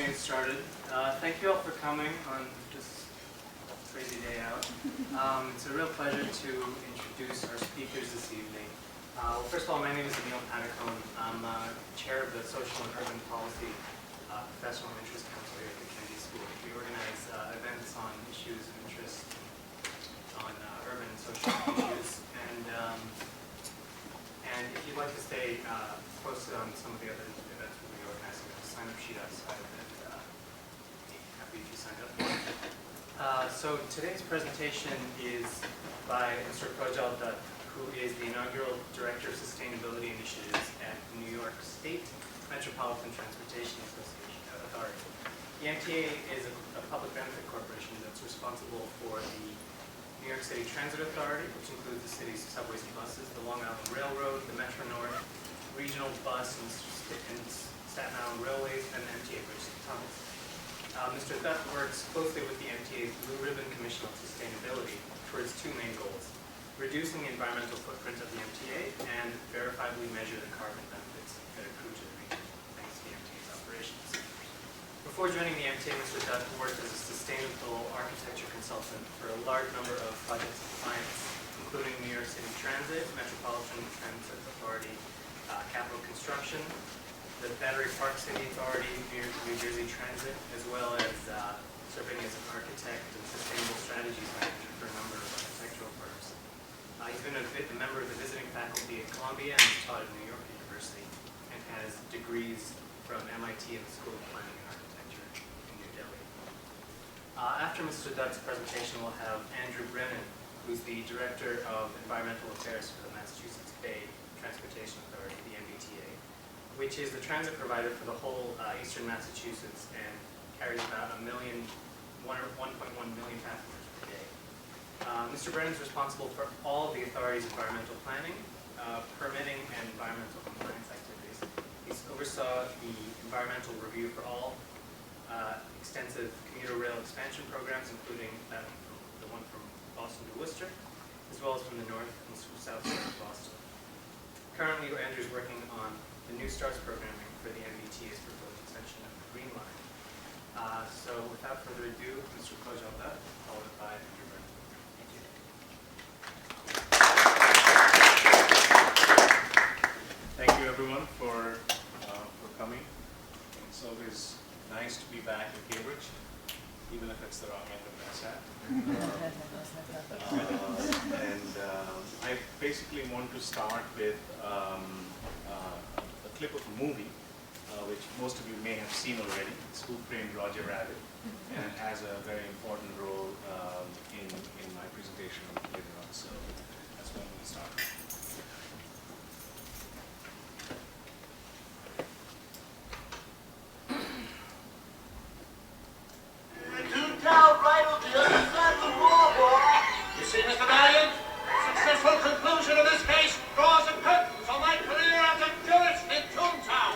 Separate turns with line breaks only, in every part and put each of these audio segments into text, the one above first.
get started. Thank you all for coming on this crazy day out. It's a real pleasure to introduce our speakers this evening. Well, first of all, my name is Emil Panicone. I'm chair of the Social and Urban Policy Professional Interest Council here at the Kennedy School. We organize events on issues of interest on urban and social issues. And if you'd like to stay posted on some of the other events we'll be organizing, there's a sign-up sheet outside that I'd be happy if you signed up for. So today's presentation is by Mr. Projjal Dutta, who is the inaugural Director of Sustainability Initiatives at New York State Metropolitan Transportation Authority. The MTA is a public benefit corporation that's responsible for the New York City Transit Authority, which includes the city's subways and buses, the Long Island Railroad, the Metro North, regional bus and Staten Island Railways, and the MTA bridges and tunnels. Mr. Dutta works closely with the MTA's Blue Ribbon Commission on Sustainability towards two main goals: reducing the environmental footprint of the MTA and verifiably measure the carbon benefits that accrue to the region thanks to the MTA's operations. Before joining the MTA, Mr. Dutta worked as a sustainable architecture consultant for a large number of projects and clients, including New York City Transit, Metropolitan Transit Authority, Capital Construction, the Battery Park City Authority, New Jersey Transit, as well as serving as an architect and sustainable strategies manager for a number of architectural firms. He's been a member of the visiting faculty at Columbia and has taught at New York University and has degrees from MIT and the School of Planning and Architecture in New Delhi. After Mr. Dutt's presentation, we'll have Andrew Brennan, who's the Director of Environmental Affairs for the Massachusetts Bay Transportation Authority, the MBTA, which is the transit provider for the whole eastern Massachusetts and carries about 1.1 million passengers per day. Mr. Brennan is responsible for all of the authority's environmental planning, permitting, and environmental compliance activities. He's oversaw the environmental review for all extensive commuter rail expansion programs, including the one from Boston to Worcester, as well as from the north and south side of Boston. Currently, Andrew's working on the New Starts programming for the MBTA's proposed extension of the Green Line. So without further ado, Mr. Projjal Dutta, followed by Andrew Brennan. Thank you.
Thank you everyone for coming. It's always nice to be back at Cambridge, even if it's the wrong end of NASAT. I basically want to start with a clip of a movie, which most of you may have seen already. It's Who Framed Roger Rabbit, and it has a very important role in my presentation later on. So that's where I'm going to start.
Conclusion of this case draws a curtain on my career as a jurist in Toontown.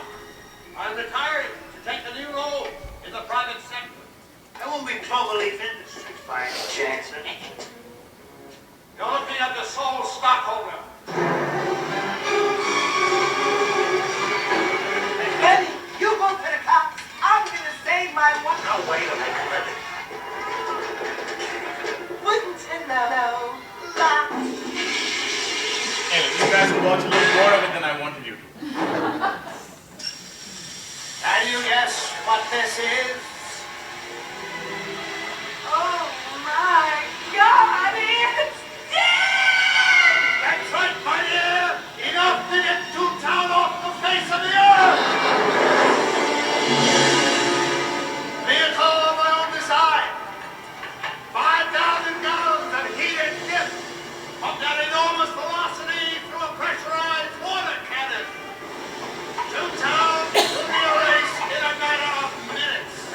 I'm retiring to take a new role in the private sector.
There won't be trouble leaving this by any chance.
You're looking at the sole stockholder.
Hey, Eddie, you go to the cops. I'm going to save my wife. Now, wait a minute. Wouldn't you know?
Anyway, you guys will watch a little more of it than I wanted you to.
Can you guess what this is? Oh my God, it's dead!
That's right, my dear. Enough to get Toontown off the face of the earth. Vehicle of my own design. 5,000 gallons of heated dip of that enormous velocity through a pressurized water cannon. Toontown will be erased in a matter of minutes.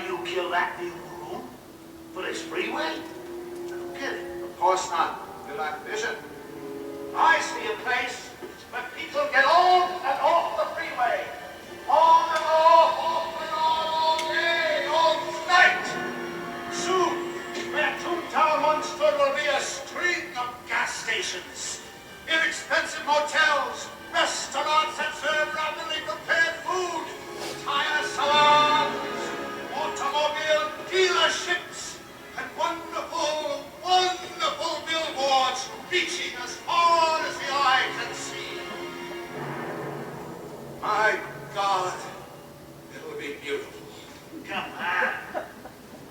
why you kill that new room? For this freeway? I don't get it. Of course not. You lack vision. I see a place where people get on and off the freeway. On and off and on, all day, all night. Soon, where Toontown once stood will be a string of gas stations, inexpensive motels, restaurants that serve rapidly prepared food, tire salons, automobile dealerships, and wonderful, wonderful billboards reaching as far as the eye can see. My God, it'll be beautiful. Come on.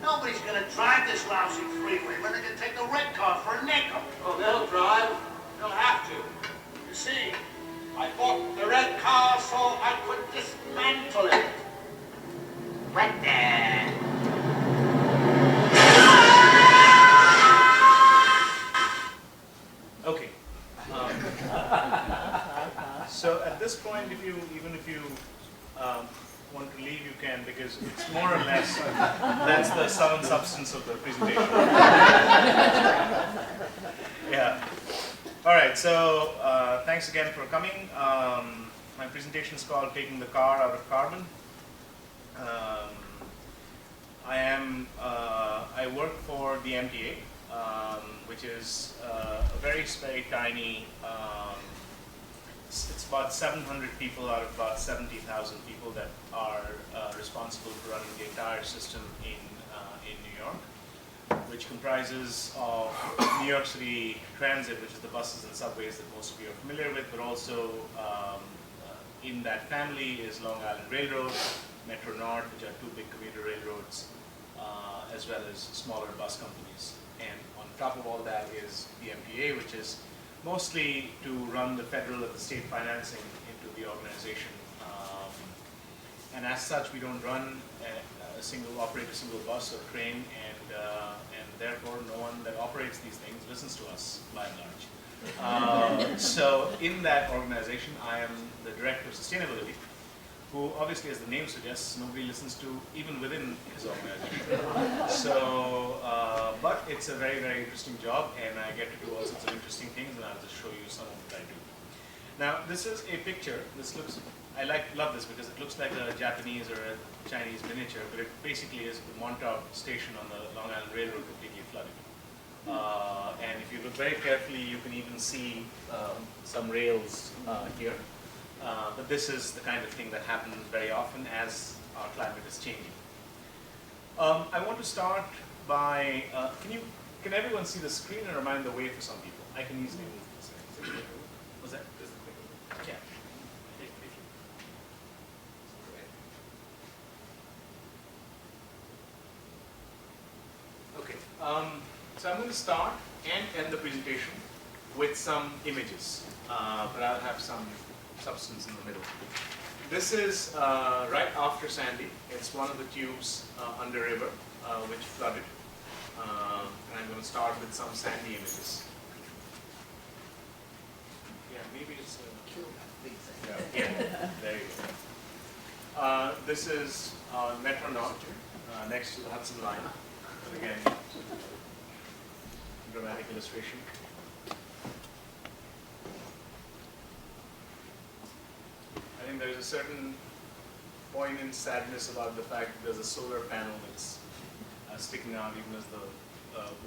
Nobody's gonna drive this lousy freeway when they can take the red car for a nickel. Oh, they'll drive. They'll have to. You see, I bought the red car so I could dismantle it. What the?
Okay. So at this point, even if you want to leave, you can, because it's more or less that's the sum and substance of the presentation. Yeah. All right. So thanks again for coming. My presentation is called "Taking the Car Out of Carbon." I work for the MTA, which is a very tiny. It's about 700 people out of about 70,000 people that are responsible for running the entire system in New York, which comprises of New York City Transit, which is the buses and subways that most of you are familiar with, but also in that family is Long Island Railroad, Metro North, which are two big commuter railroads, as well as smaller bus companies. And on top of all that is the MTA, which is mostly to run the federal and the state financing into the organization. And as such, we don't run operate a single bus or train, and therefore no one that operates these things listens to us by and large. So in that organization, I am the director of sustainability, who obviously, as the name suggests, nobody listens to even within his organization. So, but it's a very, very interesting job, and I get to do all sorts of interesting things, and I'll just show you some of what I do. Now, this is a picture. This looks, love this because it looks like a Japanese or a Chinese miniature, but it basically is the Montauk station on the Long Island Railroad completely flooded. And if you look very carefully, you can even see some rails here. But this is the kind of thing that happens very often as our climate is changing. I want to start by, can everyone see the screen, or am I in the way for some people? I can easily move this. Was that? Yeah. Okay. So I'm going to start and end the presentation with some images, but I'll have some substance in the middle. This is right after Sandy. It's one of the tubes under river which flooded. And I'm going to start with some Sandy images. Yeah, maybe it's yeah, there you go. This is Metro North, next to the Hudson Line. And again, dramatic illustration. I think there's a certain poignant sadness about the fact that there's a solar panel that's sticking out even as the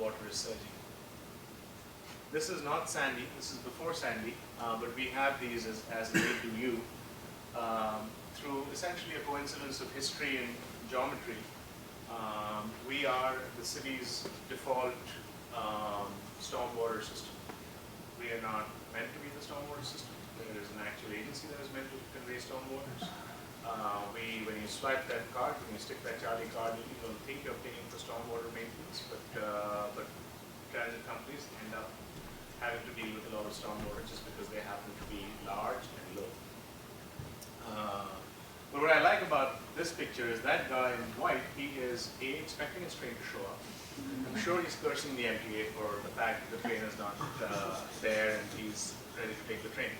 water is surging. This is not Sandy, this is before Sandy, but we have these as they do you through essentially a coincidence of history and geometry. We are the city's default stormwater system. We are not meant to be the stormwater system. There is an actual agency that is meant to convey stormwaters. When you swipe that card, when you stick that Charlie card, you don't think you're paying for stormwater maintenance, but transit companies end up having to deal with a lot of stormwater just because they happen to be large and low. But what I like about this picture is that guy in white, he is expecting his train to show up. I'm sure he's cursing the MTA for the fact that the train is not there and he's ready to take the train.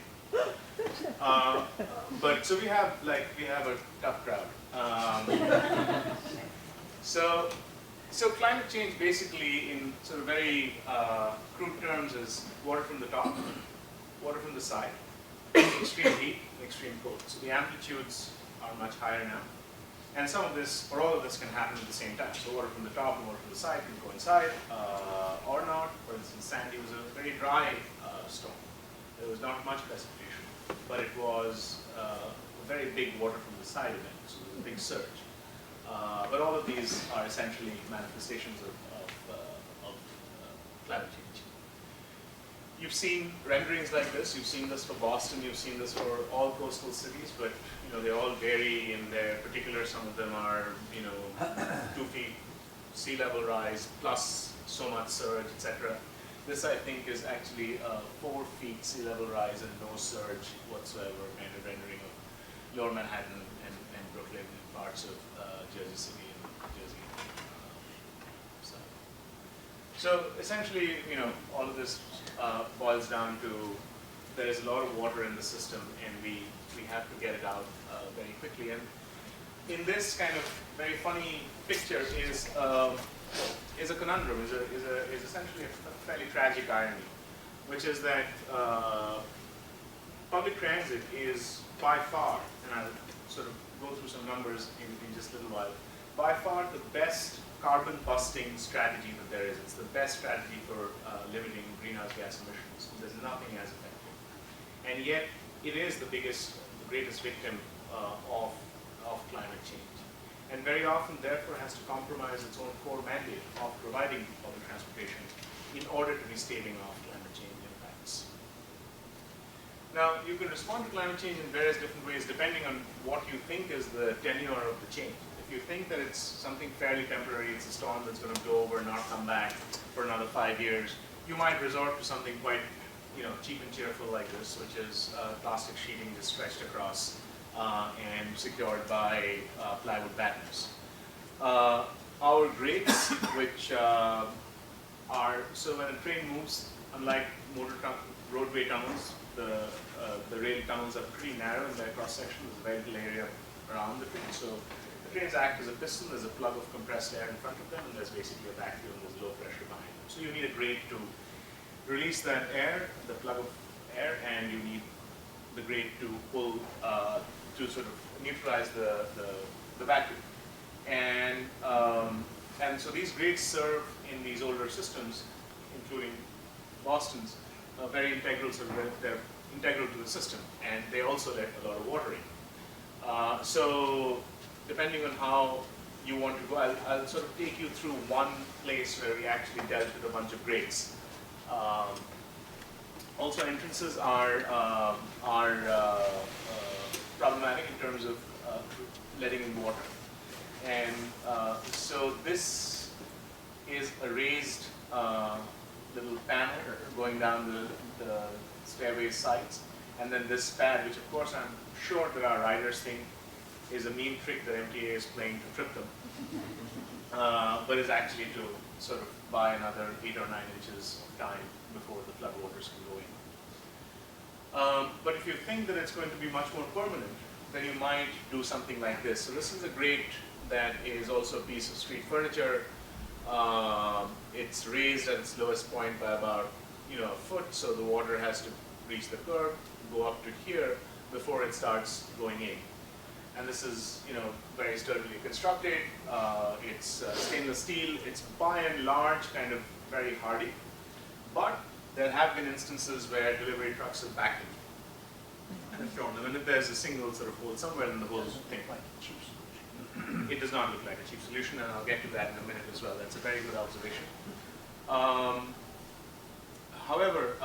But so we have a tough crowd. So, so climate change basically in sort of very crude terms is water from the top, water from the side, extreme heat, extreme cold. So the amplitudes are much higher now. And some of this, or all of this can happen at the same time. So water from the top and water from the side can coincide or not. For instance, Sandy was a very dry storm. There was not much precipitation, but it was a very big water from the side event, so it was a big surge. But all of these are essentially manifestations of climate change. You've seen renderings like this. You've seen this for Boston. You've seen this for all coastal cities, but they all vary in their particular. Some of them are 2 feet sea level rise plus so much surge, etc. This, I think, is actually 4 feet sea level rise and no surge whatsoever kind of rendering of Lower Manhattan and Brooklyn and parts of Jersey City and Jersey. So essentially, all of this boils down to there is a lot of water in the system, and we have to get it out very quickly. And in this kind of very funny picture is a conundrum, is essentially a fairly tragic irony, which is that public transit is by far, and I'll sort of go through some numbers in just a little while, by far the best carbon busting strategy that there is. It's the best strategy for limiting greenhouse gas emissions. There's nothing as effective. And yet it is the greatest victim of climate change. And very often, therefore, has to compromise its own core mandate of providing public transportation in order to be staving off climate change impacts. Now, you can respond to climate change in various different ways depending on what you think is the tenure of the change. If you think that it's something fairly temporary, it's a storm that's going to blow over and not come back for another 5 years, you might resort to something quite cheap and cheerful like this, which is plastic sheeting just stretched across and secured by plywood battens. Our grates, which are, so when a train moves, unlike roadway tunnels, the rail tunnels are pretty narrow in their cross-section. There's a very little area around the train. So the trains act as a piston. There's a plug of compressed air in front of them, and there's basically a vacuum. There's low pressure behind them. So you need a grate to release that air, the plug of air, and you need the grate to pull, to sort of neutralize the vacuum. And so these grates serve in these older systems, including Boston's, very integral, so they're integral to the system, and they also let a lot of water in. So depending on how you want to go, I'll sort of take you through one place where we actually dealt with a bunch of grates. Also, entrances are problematic in terms of letting in water. And so this is a raised little panel going down the stairway sides. And then this pad, which of course I'm sure that our riders think is a mean trick that MTA is playing to trip them, but is actually to sort of buy another 8 or 9 inches of time before the floodwaters can go in. But if you think that it's going to be much more permanent, then you might do something like this. So this is a grate that is also a piece of street furniture. It's raised at its lowest point by about a foot, so the water has to reach the curb, go up to here before it starts going in. And this is very sturdily constructed. It's stainless steel. It's by and large kind of very hardy. But there have been instances where delivery trucks have backed it and have thrown them. And if there's a single sort of hole somewhere in the whole thing, it does not look like a cheap solution, and I'll get to that in a minute as well. That's a very good observation. However,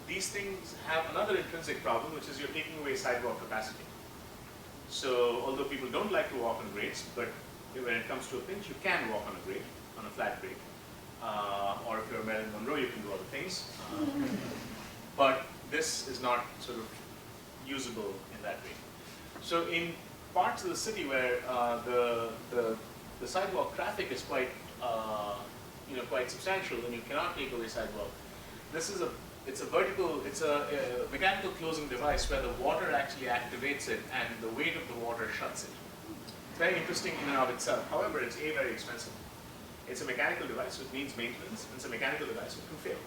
these things have another intrinsic problem, which is you're taking away sidewalk capacity. So although people don't like to walk on grates, but when it comes to a pinch, you can walk on a grate, on a flat grate. Or if you're Marilyn Monroe, you can do other things. But this is not sort of usable in that way. So in parts of the city where the sidewalk traffic is quite quite substantial, and you cannot take away sidewalk, it's a mechanical closing device where the water actually activates it, and the weight of the water shuts it. very interesting in and of itself. However, it's very expensive. It's a mechanical device, so it needs maintenance, and it's a mechanical device, so it can fail.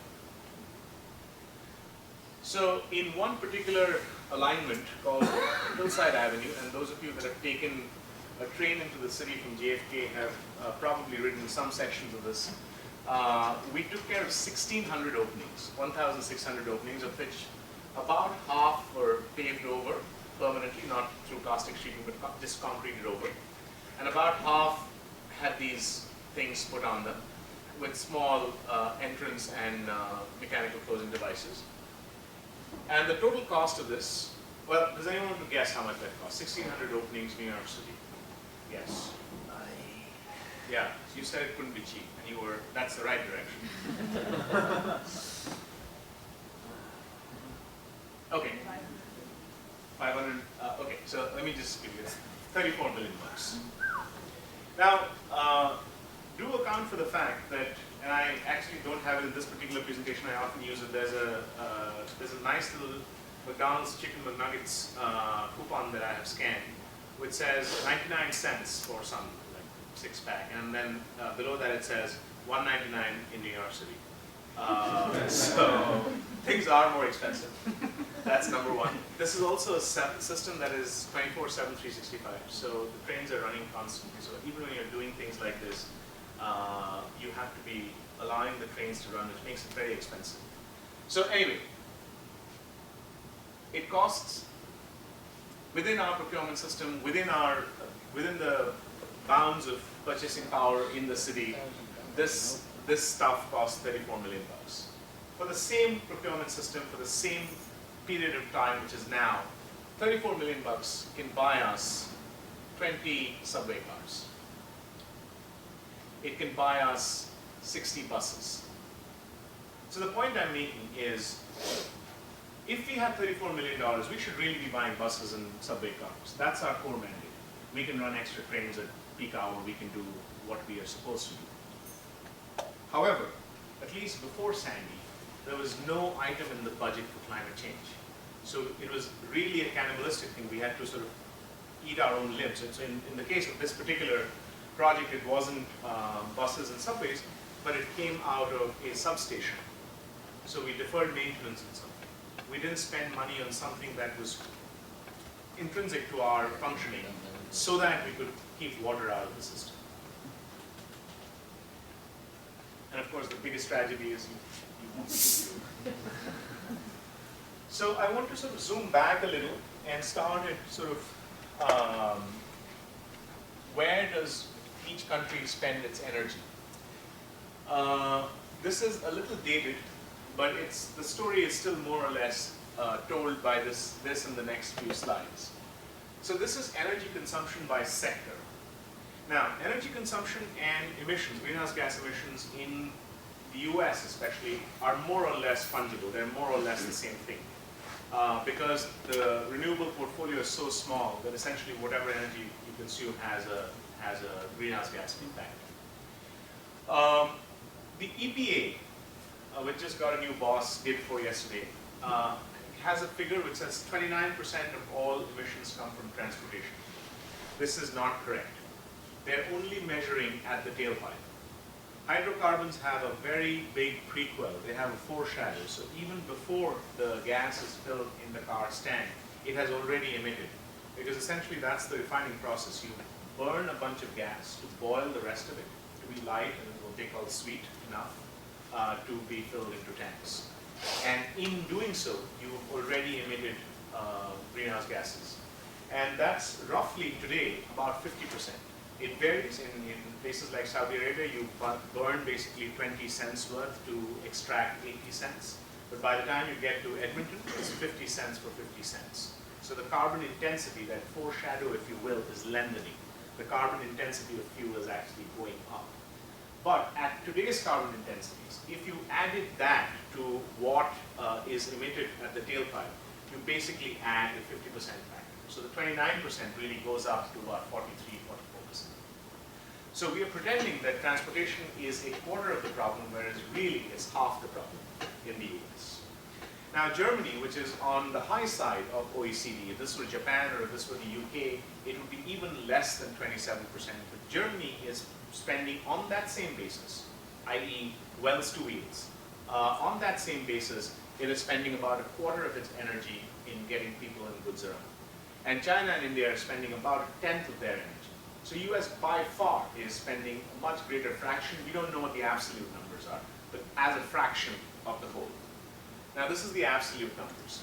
So in one particular alignment called Hillside Avenue, and those of you that have taken a train into the city from JFK have probably ridden some sections of this, we took care of 1,600 openings, 1,600 openings, of which about half were paved over permanently, not through caustic sheeting, but just concreted over. And about half had these things put on them with small entrance and mechanical closing devices. And the total cost of this, well, does anyone want to guess how much that cost? 1,600 openings, New York City. Yes. Yeah, so you said it couldn't be cheap, and you were, that's the right direction. Okay. 500, okay, so let me just give you this. 34 million bucks. Now, do account for the fact that, and I actually don't have it in this particular presentation, I often use it, there's a nice little McDonald's Chicken McNuggets coupon that I have scanned, which says 99 cents for some, like 6-pack, and then below that it says $1.99 in New York City. So things are more expensive. That's number one. This is also a system that is 24/7, 365. So the trains are running constantly. So even when you're doing things like this, you have to be allowing the trains to run, which makes it very expensive. So anyway, it costs within our procurement system, within the bounds of purchasing power in the city, this stuff costs 34 million bucks. For the same procurement system, for the same period of time, which is now, 34 million bucks can buy us 20 subway cars. It can buy us 60 buses. So the point I'm making is, if we have $34 million, we should really be buying buses and subway cars. That's our core mandate. We can run extra trains at peak hour, we can do what we are supposed to do. However, at least before Sandy, there was no item in the budget for climate change. So it was really a cannibalistic thing. We had to sort of eat our own limbs. And so in the case of this particular project, it wasn't buses and subways, but it came out of a substation. So we deferred maintenance on something. We didn't spend money on something that was intrinsic to our functioning so that we could keep water out of the system. And of course, the biggest tragedy is you won't be able to. So I want to sort of zoom back a little and start at sort of where does each country spend its energy. This is a little dated, but the story is still more or less told by this and the next few slides. So this is energy consumption by sector. Now, energy consumption and emissions, greenhouse gas emissions in the US especially, are more or less fungible. They're more or less the same thing. Because the renewable portfolio is so small that essentially whatever energy you consume has a greenhouse gas impact. The EPA, which just got a new boss day before yesterday, has a figure which says 29% of all emissions come from transportation. This is not correct. They're only measuring at the tailpipe. Hydrocarbons have a very big prequel. They have a foreshadow. So even before the gas is filled in the car's tank, it has already emitted. Because essentially that's the refining process. You burn a bunch of gas to boil the rest of it, to be light and what they call sweet enough to be filled into tanks. And in doing so, you've already emitted greenhouse gases. And that's roughly today about 50%. It varies. In places like Saudi Arabia, you burn basically 20 cents worth to extract 80 cents. But by the time you get to Edmonton, it's 50 cents for 50 cents. So the carbon intensity, that foreshadow, if you will, is lengthening. The carbon intensity of fuel is actually going up. But at today's carbon intensities, if you added that to what is emitted at the tailpipe, you basically add a 50% factor. So the 29% really goes up to about 43, 44%. So we are pretending that transportation is a quarter of the problem, whereas really it's half the problem in the US. Now Germany, which is on the high side of OECD, if this were Japan or if this were the UK, it would be even less than 27%. But Germany is spending on that same basis, i.e. wells to wheels, on that same basis, it is spending about a quarter of its energy in getting people and goods around. And China and India are spending about a tenth of their energy. So US by far is spending a much greater fraction. We don't know what the absolute numbers are, but as a fraction of the whole. Now this is the absolute numbers.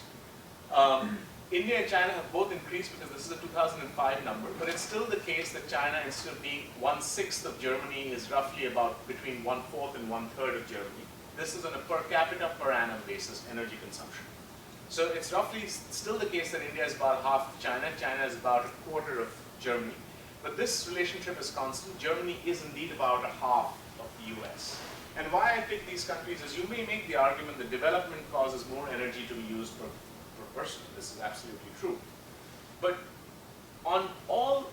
India and China have both increased because this is a 2005 number, but it's still the case that China, instead of being 1/6 of Germany, is roughly about between 1/4 and 1/3 of Germany. This is on a per capita per annum basis, energy consumption. So it's roughly still the case that India is about half of China, China is about a quarter of Germany. But this relationship is constant. Germany is indeed about a half of the US. And why I pick these countries is you may make the argument that development causes more energy to be used per person. This is absolutely true. But on all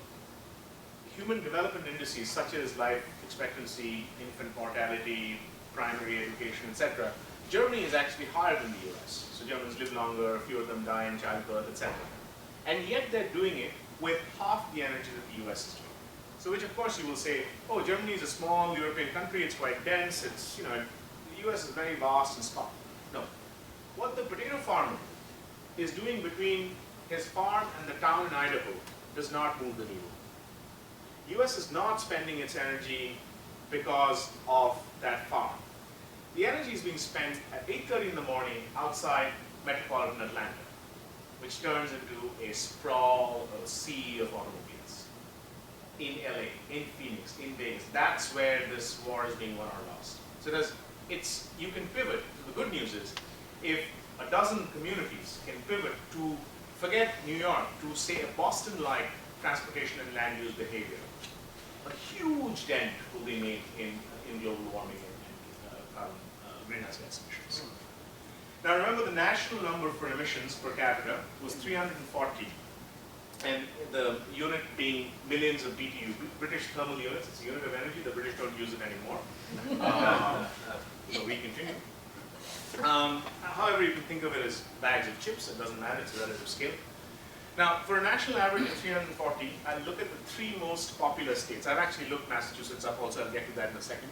human development indices, such as life expectancy, infant mortality, primary education, etc., Germany is actually higher than the US. So Germans live longer, fewer of them die in childbirth, etc. And yet they're doing it with half the energy that the US is doing. So which of course you will say, oh, Germany is a small European country, it's quite dense, it's, the US is very vast and small. No. What the potato farmer is doing between his farm and the town in Idaho does not move the needle. US is not spending its energy because of that farm. The energy is being spent at 8:30 in the morning outside Metropolitan Atlanta, which turns into a sprawl, a sea of automobiles. In LA, in Phoenix, in Vegas, that's where this war is being won or lost. So you can pivot. The good news is, if a dozen communities can pivot to forget New York, to say a Boston-like transportation and land use behavior, a huge dent will be made in global warming and greenhouse gas emissions. Now remember, the national number for emissions per capita was 340, and the unit being millions of BTU, British thermal units. It's a unit of energy. The British don't use it anymore. So we continue. However, you can think of it as bags of chips. It doesn't matter. It's a relative scale. Now, for a national average of 340, I'll look at the 3 most populous states. I've actually looked Massachusetts up also. I'll get to that in a second.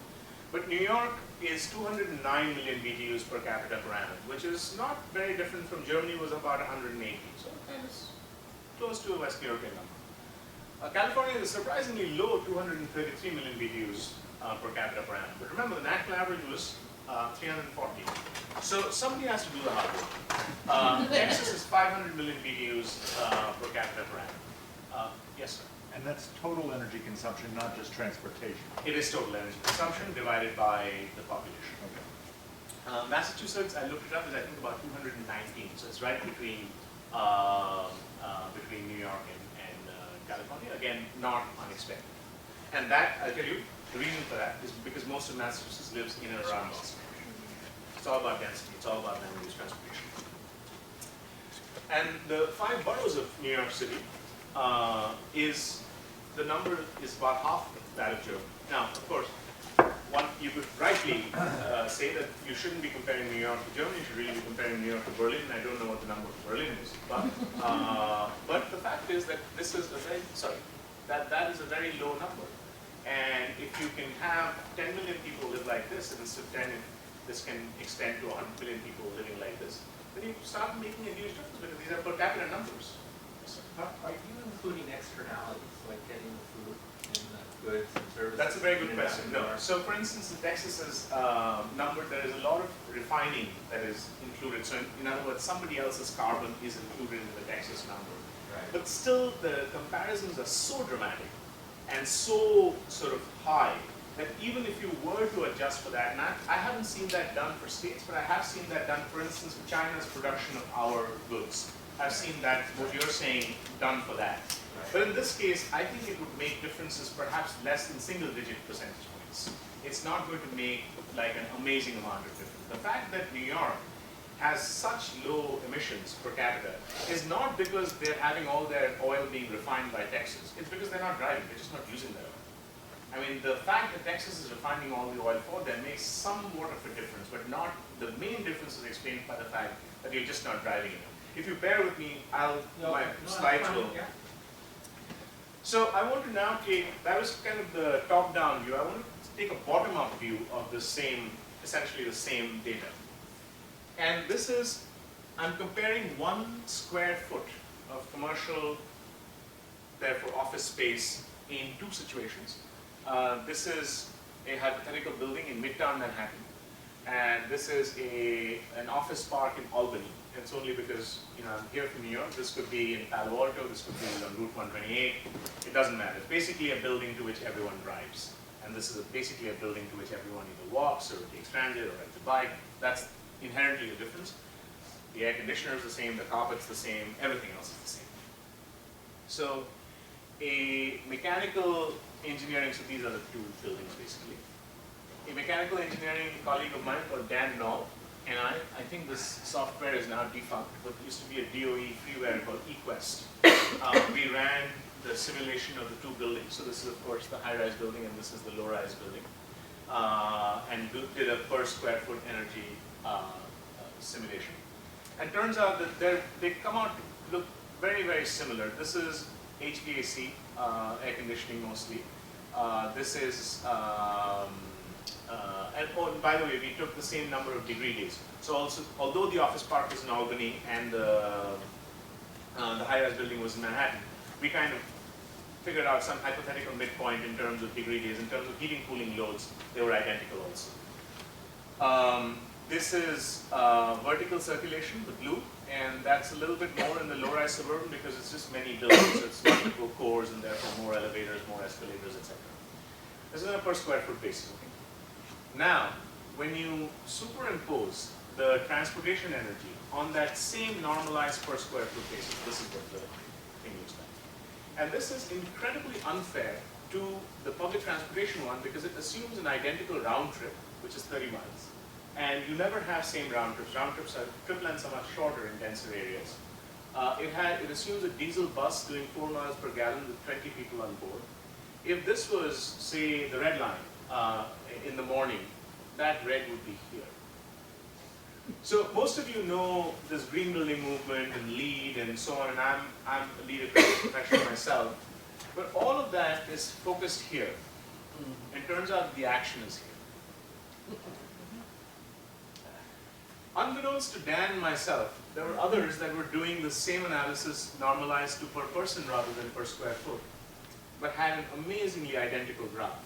But New York is 209 million BTUs per capita per annum, which is not very different from Germany, was about 180. So kind of close to a West European number. California is a surprisingly low 233 million BTUs per capita per annum. But remember, the national average was 340. So somebody has to do the hard work. Texas is 500 million BTUs per capita per annum. Yes, sir.
And that's total energy consumption, not just transportation.
It is total energy consumption divided by the population.
Okay.
Massachusetts, I looked it up, is I think about 219. So it's right between New York and California. Again, not unexpected. And that, I'll tell you, the reason for that is because most of Massachusetts lives in and around Boston. It's all about density. It's all about land use transportation. And the 5 boroughs of New York City the number is about half that of Germany. Now, of course, you could rightly say that you shouldn't be comparing New York to Germany. You should really be comparing New York to Berlin. I don't know what the number for Berlin is, but the fact is that this is that is a very low number. And if you can have 10 million people live like this, and instead of 10, if this can extend to 100 million people living like this, then you start making a huge difference because these are per capita numbers.
Are you including externalities, like getting the food and the goods and services?
That's a very good question. No. So for instance, in Texas's number, there is a lot of refining that is included. So in other words, somebody else's carbon is included in the Texas number.
Right.
But still, the comparisons are so dramatic and so sort of high that even if you were to adjust for that, and I haven't seen that done for states, but I have seen that done, for instance, for China's production of our goods. I've seen that, what you're saying, done for that.
Right.
But in this case, I think it would make differences perhaps less than single-digit percentage points. It's not going to make like an amazing amount of difference. The fact that New York has such low emissions per capita is not because they're having all their oil being refined by Texas. It's because they're not driving. They're just not using their oil. I mean, the fact that Texas is refining all the oil for them makes somewhat of a difference, but not the main difference is explained by the fact that you're just not driving it. If you bear with me, my slides will.
Yeah.
So I want to now take, that was kind of the top-down view. I want to take a bottom-up view of the same, essentially the same data. And this is, I'm comparing 1 square foot of commercial, therefore office space in 2 situations. This is a hypothetical building in Midtown Manhattan, and this is an office park in Albany. It's only because I'm here from New York. This could be in Palo Alto. This could be on Route 128. It doesn't matter. It's basically a building to which everyone drives, and this is basically a building to which everyone either walks or takes transit or rides a bike. That's inherently the difference. The air conditioner is the same. The carpet's the same. Everything else is the same. So a mechanical engineering, so these are the 2 buildings basically. A mechanical engineering colleague of mine called Dan Knoll and I think this software is now defunct, but it used to be a DOE freeware called eQuest. We ran the simulation of the 2 buildings. So this is of course the high-rise building and this is the low-rise building. And did a per square foot energy simulation. And turns out that they come out to look very, very similar. This is HVAC, air conditioning mostly. This is, and oh, by the way, we took the same number of degree days. So also, although the office park is in Albany and the high-rise building was in Manhattan, we kind of figured out some hypothetical midpoint in terms of degree days. In terms of heating, cooling loads, they were identical also. This is vertical circulation, the blue, and that's a little bit more in the low-rise suburban because it's just many buildings, so it's multiple cores and therefore more elevators, more escalators, etc. This is on a per square foot basis. Okay? Now, when you superimpose the transportation energy on that same normalized per square foot basis, this is what the thing looks like. And this is incredibly unfair to the public transportation one because it assumes an identical round trip, which is 30 miles. And you never have same round trips. Round trips are, trip lengths are much shorter in denser areas. It assumes a diesel bus doing 4 miles per gallon with 20 people on board. If this was, say, the red line in the morning, that red would be here. So most of you know this green building movement and LEED and so on, and I'm a LEED professional myself. But all of that is focused here. It turns out the action is here. Unbeknownst to Dan and myself, there were others that were doing the same analysis normalized to per person rather than per square foot, but had an amazingly identical graph.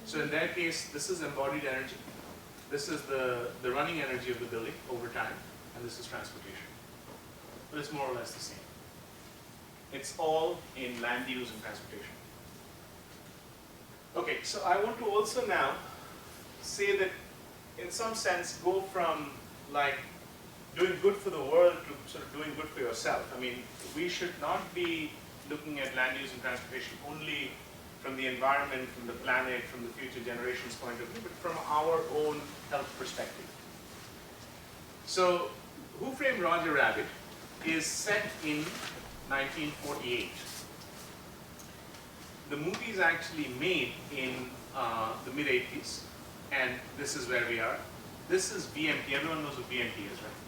So in their case, this is embodied energy. This is the running energy of the building over time, and this is transportation. But it's more or less the same. It's all in land use and transportation. Okay, so I want to also now say that in some sense go from like doing good for the world to sort of doing good for yourself. I mean, we should not be looking at land use and transportation only from the environment, from the planet, from the future generations point of view, but from our own health perspective. So, Who Framed Roger Rabbit is set in 1948. The movie is actually made in the mid-80s, and this is where we are. This is VMT, everyone knows what VMT is, right?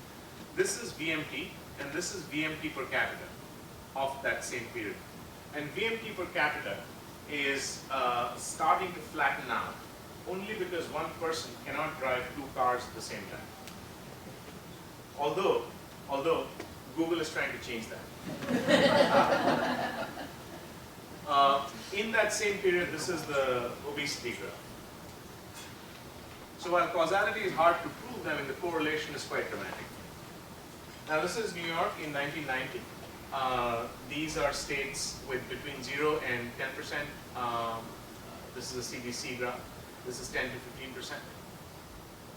This is VMT, and this is VMT per capita of that same period. And VMT per capita is starting to flatten out, only because one person cannot drive 2 cars at the same time. Although Google is trying to change that. In that same period, this is the obesity graph. So while causality is hard to prove, I mean the correlation is quite dramatic. Now this is New York in 1990. These are states with between 0 and 10%. This is a CDC graph. This is 10 to 15%.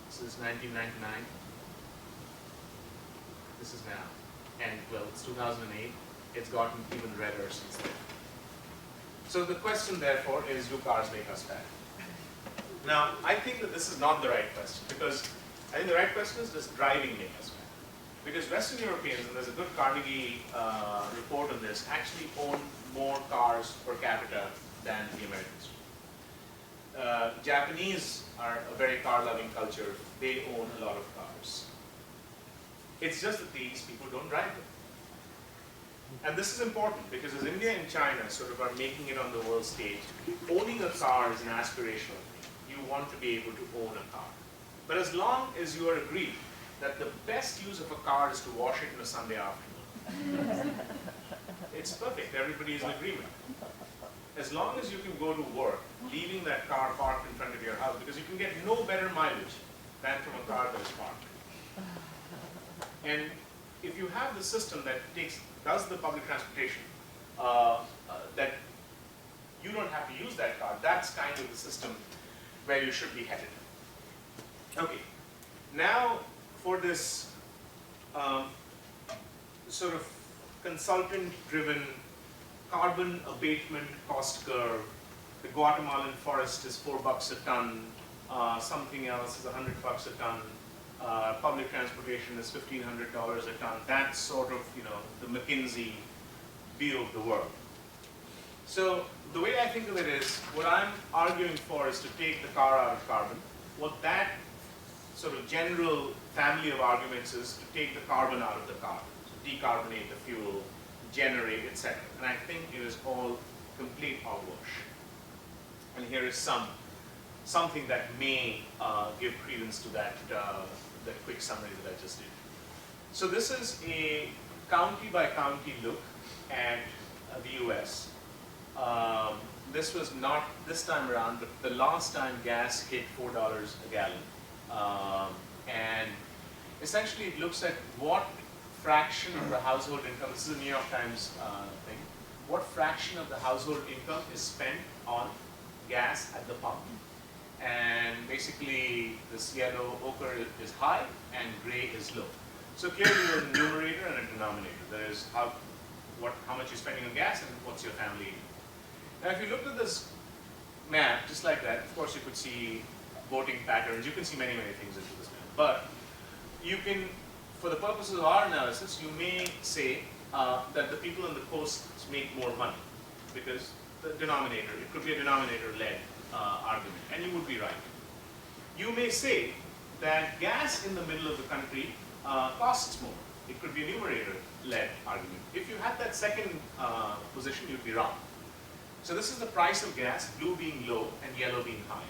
This is 1999. This is now. And well, it's 2008. It's gotten even redder since then. So the question therefore is, do cars make us fat? Now, I think that this is not the right question, because I think the right question is, does driving make us fat? Because Western Europeans, and there's a good Carnegie report on this, actually own more cars per capita than the Americans do. Japanese are a very car-loving culture. They own a lot of cars. It's just that these people don't drive them. And this is important because as India and China sort of are making it on the world stage, owning a car is an aspirational thing. You want to be able to own a car. But as long as you are agreed that the best use of a car is to wash it on a Sunday afternoon, it's perfect. Everybody is in agreement. As long as you can go to work, leaving that car parked in front of your house, because you can get no better mileage than from a car that is parked. And if you have the system that does the public transportation, that you don't have to use that car, that's kind of the system where you should be headed. Okay, now for this sort of consultant-driven carbon abatement cost curve, the Guatemalan forest is $4 a ton, something else is $100 a ton, public transportation is $1,500 a ton. That's sort of, the McKinsey view of the world. So the way I think of it is, what I'm arguing for is to take the car out of carbon. What that sort of general family of arguments is to take the carbon out of the car, so decarbonate the fuel, generate, etc. And I think it is all complete hogwash. And here is something that may give credence to that quick summary that I just did. So this is a county by county look at the US. This was not this time around, but the last time gas hit $4 a gallon. And essentially it looks at what fraction of the household income, this is a New York Times thing, what fraction of the household income is spent on gas at the pump. And basically this yellow ochre is high and gray is low. So clearly there's a numerator and a denominator. There is how much you're spending on gas and what's your family income. Now if you looked at this map just like that, of course you could see voting patterns, you can see many, many things into this map. But you can, for the purposes of our analysis, you may say that the people on the coasts make more money because the denominator, it could be a denominator-led argument, and you would be right. You may say that gas in the middle of the country costs more. It could be a numerator-led argument. If you had that second position, you'd be wrong. So this is the price of gas, blue being low and yellow being high.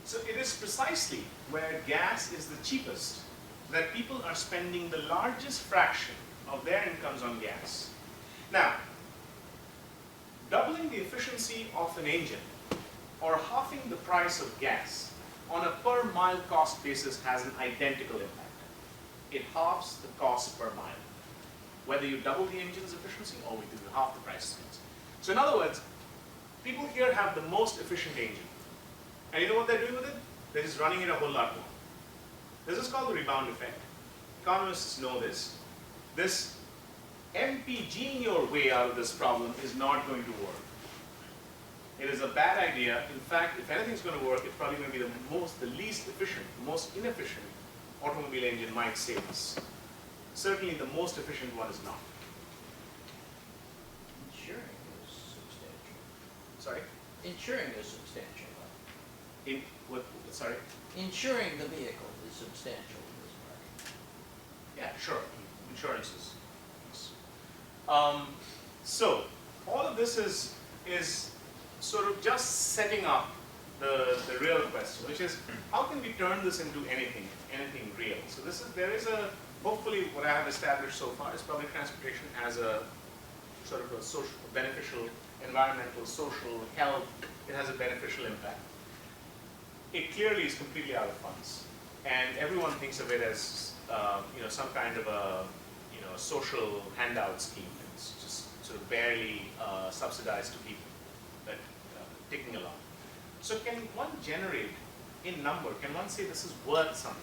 So it is precisely where gas is the cheapest that people are spending the largest fraction of their incomes on gas. Now, doubling the efficiency of an engine or halving the price of gas on a per mile cost basis has an identical impact. It halves the cost per mile, whether you double the engine's efficiency or whether you half the price of it. So in other words, people here have the most efficient engine. And you know what they're doing with it? They're just running it a whole lot more. This is called the rebound effect. Economists know this. This MPGing your way out of this problem is not going to work. It is a bad idea. In fact, if anything's going to work, it's probably going to be the least efficient, the most inefficient automobile engine might save us. Certainly the most efficient one is not.
Insuring is substantial.
Sorry?
Insuring is substantial.
Sorry?
Insuring the vehicle is substantial in this market.
Yeah, sure. Insurances. So all of this is sort of just setting up the real question, which is how can we turn this into anything real? So hopefully what I have established so far is public transportation has a sort of a social, beneficial, environmental, social, health. It has a beneficial impact. It clearly is completely out of funds, and everyone thinks of it as some kind of a social handout scheme. It's just sort of barely subsidized to people, but ticking along. So can one generate in number? Can one say this is worth something?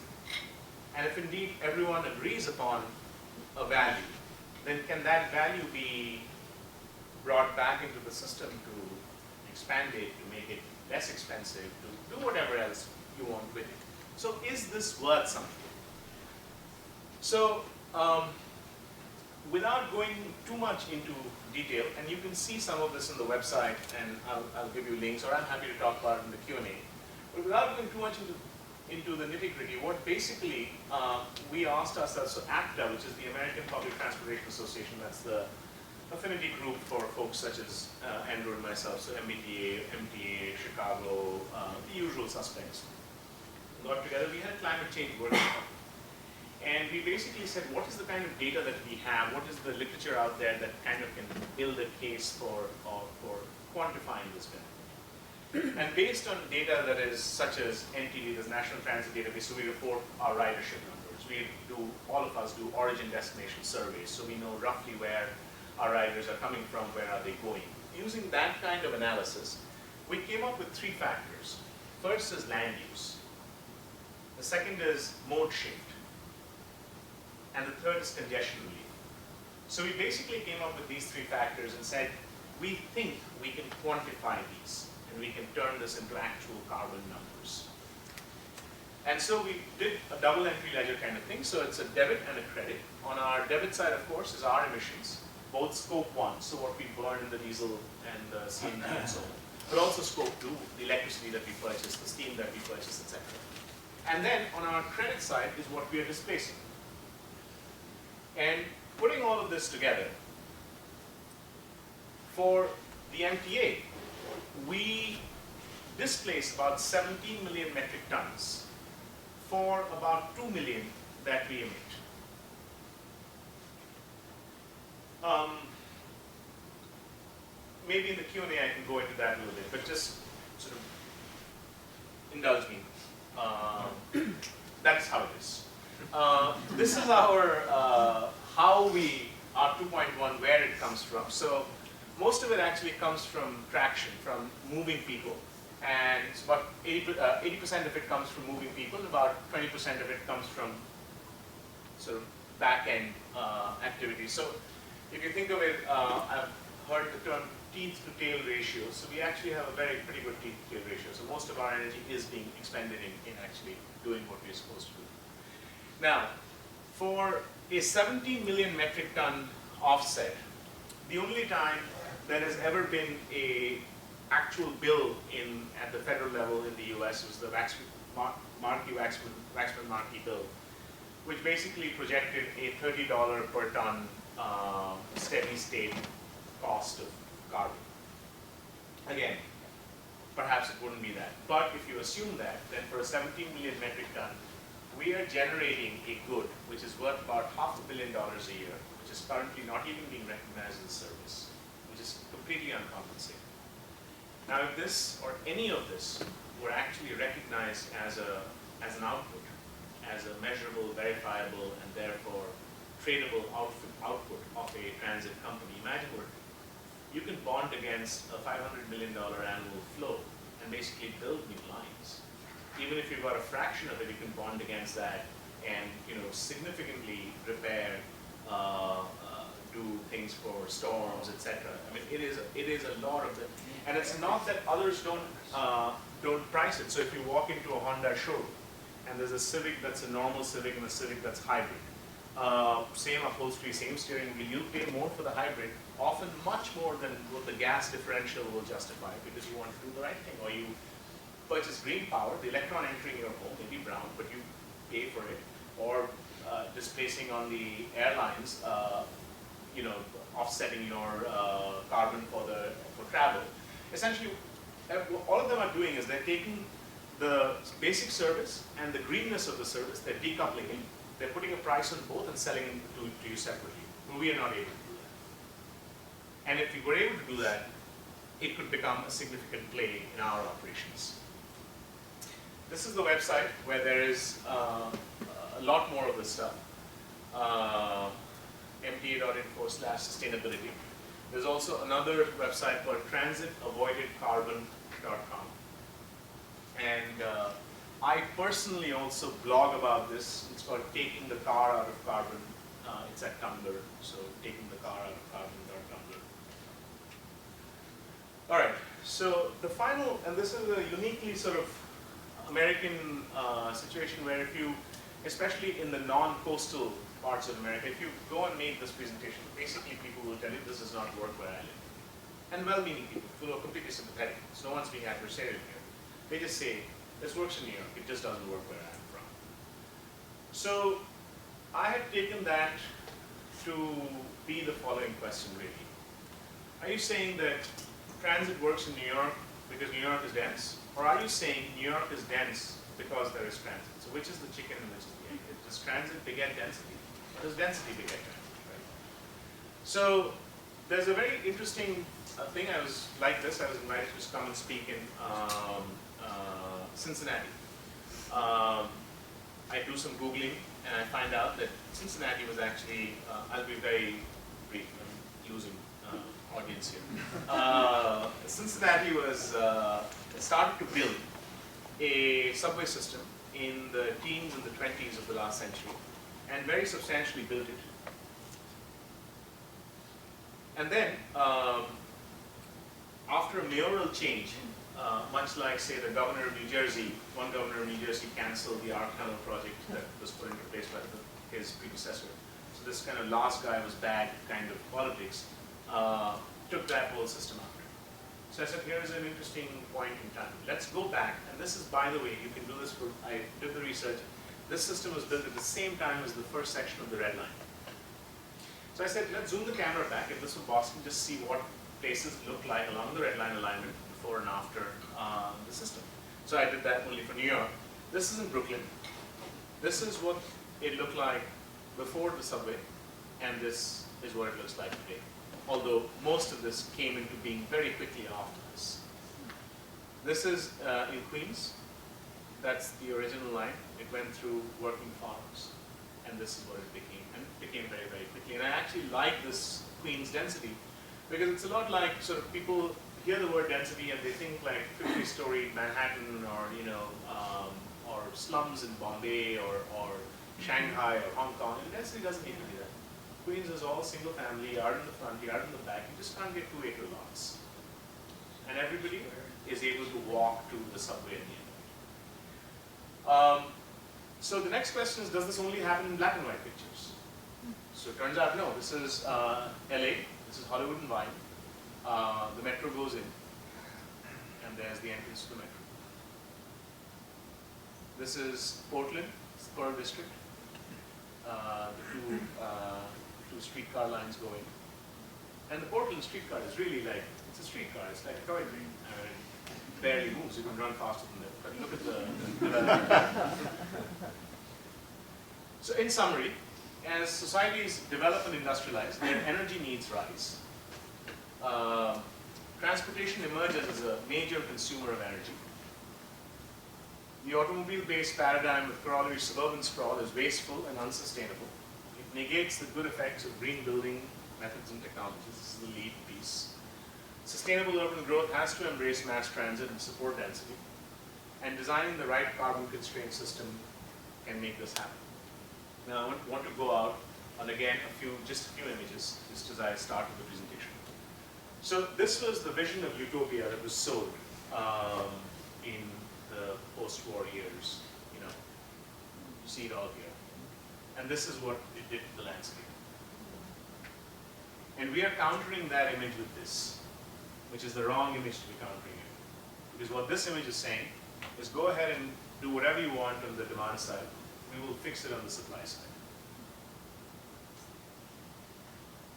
And if indeed everyone agrees upon a value, then can that value be brought back into the system to expand it, to make it less expensive, to do whatever else you want with it? So is this worth something? So without going too much into detail, and you can see some of this on the website, and I'll give you links, or I'm happy to talk about it in the Q&A. But without going too much into the nitty-gritty, what basically we asked ourselves, so APTA, which is the American Public Transportation Association, that's the affinity group for folks such as Andrew and myself, so MBTA, MTA, Chicago, the usual suspects. Got together, we had a climate change workshop. And we basically said, what is the kind of data that we have? What is the literature out there that kind of can build a case for quantifying this benefit? And based on data that is such as NTD, the National Transit Database, so we report our ridership numbers. All of us do origin destination surveys, so we know roughly where our riders are coming from, where are they going. Using that kind of analysis, we came up with 3 factors. First is land use. The second is mode shift. And the third is congestion relief. So we basically came up with these 3 factors and said, we think we can quantify these, and we can turn this into actual carbon numbers. And so we did a double entry ledger kind of thing. So it's a debit and a credit. On our debit side, of course, is our emissions, both scope 1, so what we burn in the diesel and the CNG and so on, but also scope 2, the electricity that we purchase, the steam that we purchase, etc. And then on our credit side is what we are displacing. And putting all of this together, for the MTA, we displace about 17 million metric tons for about 2 million that we emit. Maybe in the Q&A I can go into that a little bit, but just sort of indulge me. That's how it is. This is our our 2.1, where it comes from. So most of it actually comes from traction, from moving people. And it's about 80% of it comes from moving people, and about 20% of it comes from sort of back-end activities. So if you think of it, I've heard the term teeth to tail ratio. So we actually have a pretty good teeth to tail ratio. So most of our energy is being expended in actually doing what we're supposed to do. Now, for a 17 million metric ton offset, the only time there has ever been a actual bill at the federal level in the US was the Waxman-Markey bill, which basically projected a $30 per ton steady state cost of carbon. Again, perhaps it wouldn't be that. But if you assume that, then for a 17 million metric ton, we are generating a good which is worth about $500 million a year, which is currently not even being recognized as a service, which is completely uncompensated. Now, if this or any of this were actually recognized as an output, as a measurable, verifiable, and therefore tradable output of a transit company, imagine you can bond against a $500 million annual flow and basically build new lines. Even if you've got a fraction of it, you can bond against that and significantly repair, do things for storms, etc. I mean, it is a lot of it, and it's not that others don't price it. So if you walk into a Honda showroom and there's a Civic that's a normal Civic and a Civic that's hybrid, same upholstery, same steering wheel, you'll pay more for the hybrid, often much more than what the gas differential will justify, because you want to do the right thing, or you purchase green power, the electron entering your home may be brown, but you pay for it, or displacing on the airlines, offsetting your carbon for travel. Essentially, all of them are doing is they're taking the basic service and the greenness of the service, they're decoupling it, they're putting a price on both and selling it to you separately. But we are not able to do that. And if we were able to do that, it could become a significant play in our operations. This is the website where there is a lot more of this stuff. MTA.info/sustainability. There's also another website called transitavoidedcarbon.com. And I personally also blog about this. It's called Taking the Car Out of Carbon. It's at Tumblr, so taking the car out of carbon.tumblr. All right, so the final, and this is a uniquely sort of American situation where if you especially in the non-coastal parts of America. If you go and make this presentation, basically people will tell you this does not work where I live. And well-meaning people who are completely sympathetic. So no one's being adversarial here. They just say, this works in New York, it just doesn't work where I'm from. So I had taken that to be the following question really. Are you saying that transit works in New York because New York is dense? Or are you saying New York is dense because there is transit? So which is the chicken and which is the egg? Does transit beget density? Or does density beget transit, right? So there's a very interesting thing. I was like this. I was invited to come and speak in Cincinnati. I do some Googling and I find out that Cincinnati was actually, I'll be very brief, I'm losing audience here. Cincinnati was started to build a subway system in the teens and the 20s of the last century and very substantially built it. And then, after a mayoral change, much like, say, the governor of New Jersey, one governor of New Jersey canceled the Arc Tunnel project that was put into place by his predecessor. So this kind of last guy was bad kind of politics, took that whole system out. So I said, here is an interesting point in time. Let's go back, and this is, by the way, you can do this for, I did the research. This system was built at the same time as the first section of the Red Line. So I said, let's zoom the camera back, if this was Boston, just see what places look like along the Red Line alignment before and after the system. So I did that only for New York. This is in Brooklyn. This is what it looked like before the subway, and this is what it looks like today. Although most of this came into being very quickly after this. This is in Queens. That's the original line. It went through working farms, and this is what it became. And it became very, very quickly. And I actually like this Queens density because it's a lot like sort of people hear the word density and they think like 50-story Manhattan or or slums in Bombay or Shanghai or Hong Kong. And density doesn't need to be that. Queens is all single family, yard in the front, yard in the back. You just can't get 2-acre lots. And everybody is able to walk to the subway at the end. So the next question is, does this only happen in black and white pictures? So it turns out, no. This is LA, this is Hollywood and Vine. The metro goes in, and there's the entrance to the metro. This is Portland, it's the Pearl District. The two streetcar lines going. And the Portland streetcar is really like, it's a streetcar, it's like a toy train. It barely moves, you can run faster than that. But look at the development. So in summary, as societies develop and industrialize, their energy needs rise. Transportation emerges as a major consumer of energy. The automobile-based paradigm with corollary suburban sprawl is wasteful and unsustainable. It negates the good effects of green building methods and technologies. This is the lead piece. Sustainable urban growth has to embrace mass transit and support density. And designing the right carbon constraint system can make this happen. Now I want to go out on again just a few images, just as I started the presentation. So this was the vision of utopia that was sold in the post-war years. You see it all here. And this is what it did to the landscape. And we are countering that image with this, which is the wrong image to be countering it. Because what this image is saying is go ahead and do whatever you want on the demand side. We will fix it on the supply side.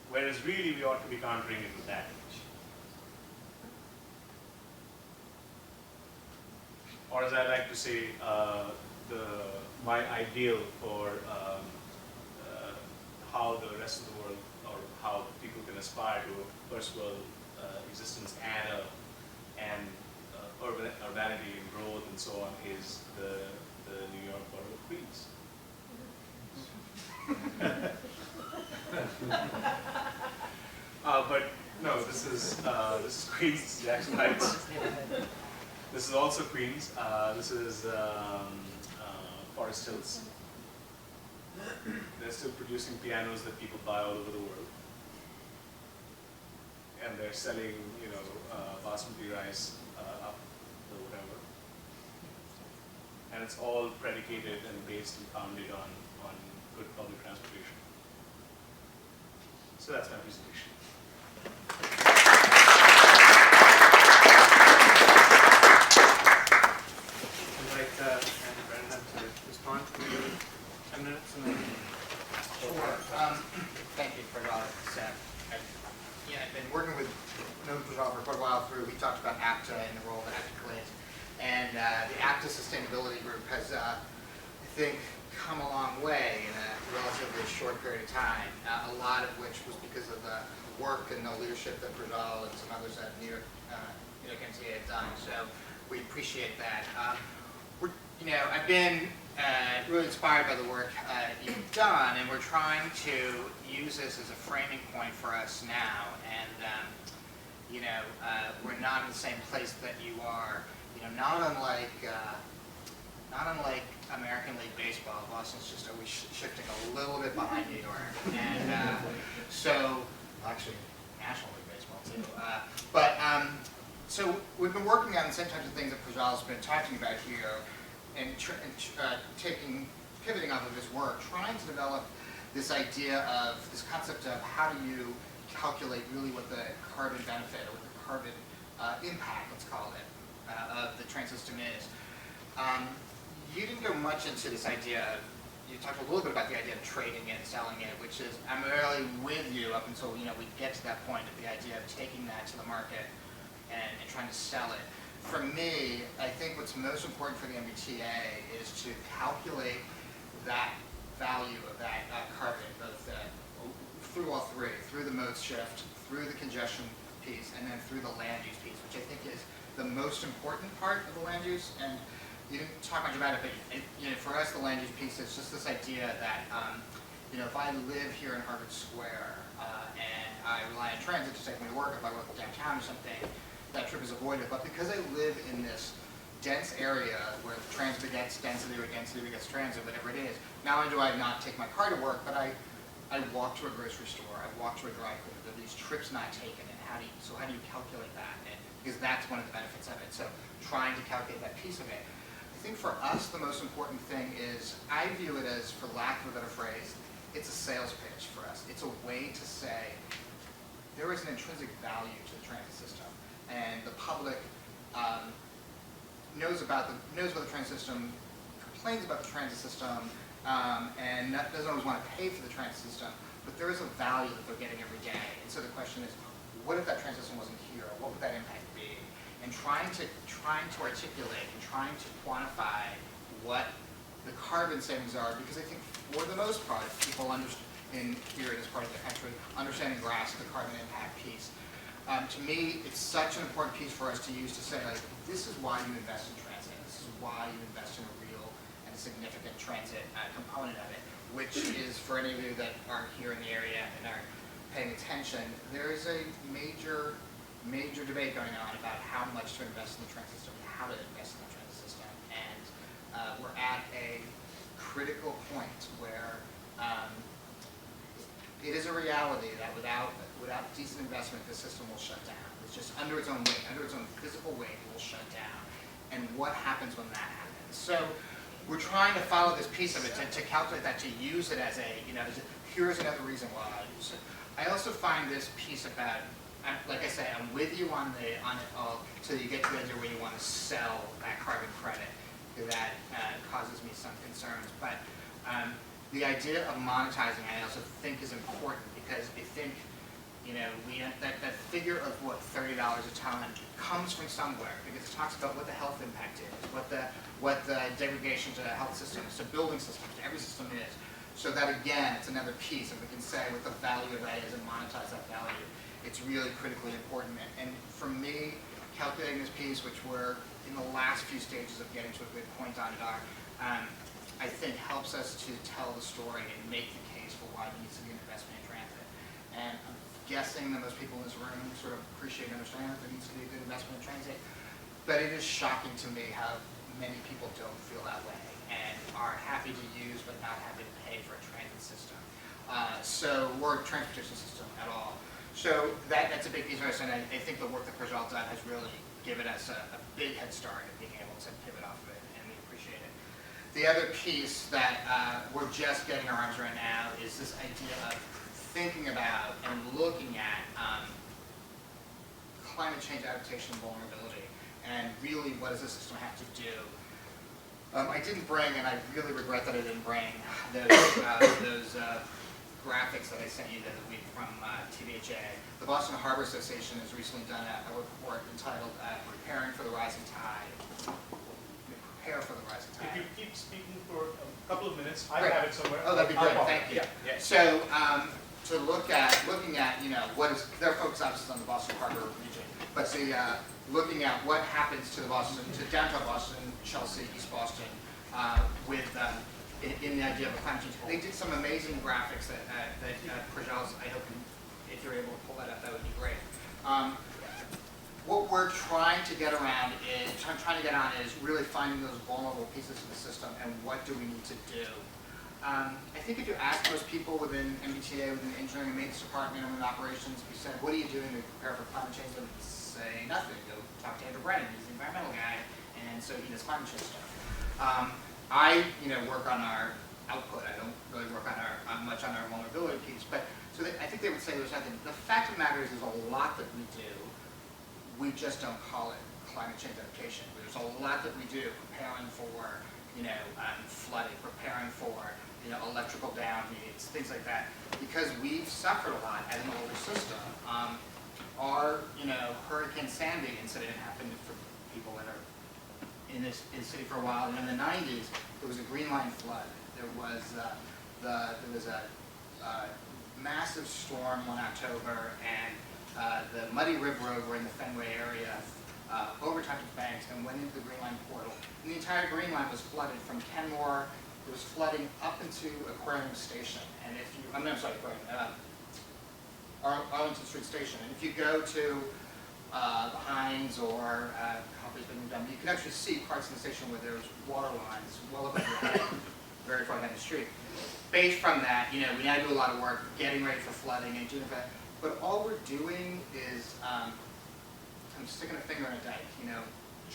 Whereas really we ought to be countering it with that image. Or as I like to say, my ideal for how the rest of the world, or how people can aspire to a first world existence and urbanity and growth and so on, is the New York borough of Queens. But no, this is Queens, this is Jackson Heights. This is also Queens. This is Forest Hills. They're still producing pianos that people buy all over the world, and they're selling, basmati rice up or whatever. and it's all predicated and based and founded on good public transportation. So that's my presentation.
Invite Andy Brennan to respond to 10 minutes and then.
Sure. Thank you for all that. I've been working with Projjal for quite a while through. We talked about APTA and the role that APTA plays. And the APTA Sustainability Group has, I think, come a long way in a relatively short period of time, a lot of which was because of the work and the leadership that Projjal and some others at New York MTA have done. So we appreciate that. I've been really inspired by the work you've done, and we're trying to use this as a framing point for us now. And we're not in the same place that you are. Not unlike American League Baseball, Boston's just always shifting a little bit behind New York, and actually National League Baseball too. So we've been working on the same types of things that Projjal's been talking about here, and pivoting off of his work, trying to develop this idea of this concept of how do you calculate really what the carbon benefit or what the carbon impact, let's call it, of the train system is. You didn't go much into this idea of, you talked a little bit about the idea of trading it, selling it, which is, I'm really with you up until we get to that point of the idea of taking that to the market and trying to sell it. For me, I think what's most important for the MBTA is to calculate that value of that carbon, both through all three, through the mode shift, through the congestion piece, and then through the land use piece, which I think is the most important part of the land use. And you didn't talk much about it, but for us, the land use piece is just this idea that if I live here in Harvard Square and I rely on transit to take me to work, if I work downtown or something, that trip is avoided. But because I live in this dense area where transit begets density or density begets transit, whatever it is, not only do I not take my car to work, but I walk to a grocery store, I walk to a drive-thru. There are these trips not taken, and how do you calculate that? And because that's one of the benefits of it. So trying to calculate that piece of it. I think for us, the most important thing is, I view it as, for lack of a better phrase, it's a sales pitch for us. It's a way to say there is an intrinsic value to the transit system, and the public knows about the transit system, complains about the transit system, and doesn't always want to pay for the transit system, but there is a value that they're getting every day. And so the question is, what if that transit system wasn't here? What would that impact be? And trying to articulate and trying to quantify what the carbon savings are, because I think for the most part, people here in this part of the country understand and grasp the carbon impact piece. To me, it's such an important piece for us to use to say, like, this is why you invest in transit. This is why you invest in a real and significant transit component of it, which is, for any of you that aren't here in the area and are paying attention, there is a major debate going on about how much to invest in the transit system and how to invest in the transit system. And we're at a critical point where it is a reality that without decent investment, the system will shut down. It's just under its own weight, under its own physical weight, it will shut down. And what happens when that happens? So we're trying to follow this piece of it, to calculate that, to use it as here's another reason why I use it. I also find this piece about, like I say, I'm with you on it all till you get to the idea where you want to sell that carbon credit. That causes me some concerns. But the idea of monetizing, I also think, is important, because I think that figure of what $30 a ton comes from somewhere, because it talks about what the health impact is, what the degradation to health systems, to building systems, to every system is. So that, again, it's another piece, if we can say what the value of that is and monetize that value, it's really critically important. And for me, calculating this piece, which we're in the last few stages of getting to a good point on it, I think helps us to tell the story and make the case for why there needs to be an investment in transit. And I'm guessing that most people in this room sort of appreciate and understand that there needs to be a good investment in transit. But it is shocking to me how many people don't feel that way and are happy to use but not happy to pay for a transit system. Or a transportation system at all. So that's a big piece of us, and I think the work that Projjal done has really given us a big head start in being able to pivot off of it, and we appreciate it. The other piece that we're just getting our arms around now is this idea of thinking about and looking at climate change adaptation and vulnerability, and really what does the system have to do. I didn't bring, and I really regret that I didn't bring, those graphics that I sent you the other week from TVHA. The Boston Harbor Association has recently done a report entitled Preparing for the Rising Tide. Prepare for the rising tide.
If you keep speaking for a couple of minutes, I
Great.
have it somewhere.
Oh, that'd be great,
I'll
thank you.
Yeah.
So, to looking at, what is, their focus obviously on the Boston Harbor region, but looking at what happens to downtown Boston, Chelsea, East Boston, in the idea of climate change. They did some amazing graphics that Projjal's, I hope if you're able to pull that up, that would be great. What we're trying to get around is, is really finding those vulnerable pieces of the system and what do we need to do. I think if you ask most people within MBTA, within the engineering and maintenance department, and within operations, we said, what are you doing to prepare for climate change? They would say nothing. Go talk to Brennan, he's the environmental guy, and so he does climate change stuff. I work on our output. I don't really work on much on our vulnerability piece, but I think they would say there's nothing. The fact of the matter is there's a lot that we do. We just don't call it climate change adaptation. There's a lot that we do preparing for, flooding, preparing for, electrical down needs, things like that. Because we've suffered a lot as an older system. Our, Hurricane Sandy incident happened for people that are in the city for a while. And in the 90s, there was a Green Line flood. There was a massive storm one October, and the Muddy Rib Road were in the Fenway area, overtopped its banks and went into the Green Line portal. And the entire Green Line was flooded from Kenmore. There was flooding up into Aquarium Station. And if you, I'm sorry, Arlington Street Station. And if you go to the Hines or Coffee's Been Done, you can actually see parts of the station where there's water lines well above your head, very far down the street. Based from that, we now do a lot of work getting ready for flooding and doing that. But all we're doing is I'm sticking a finger in a dike,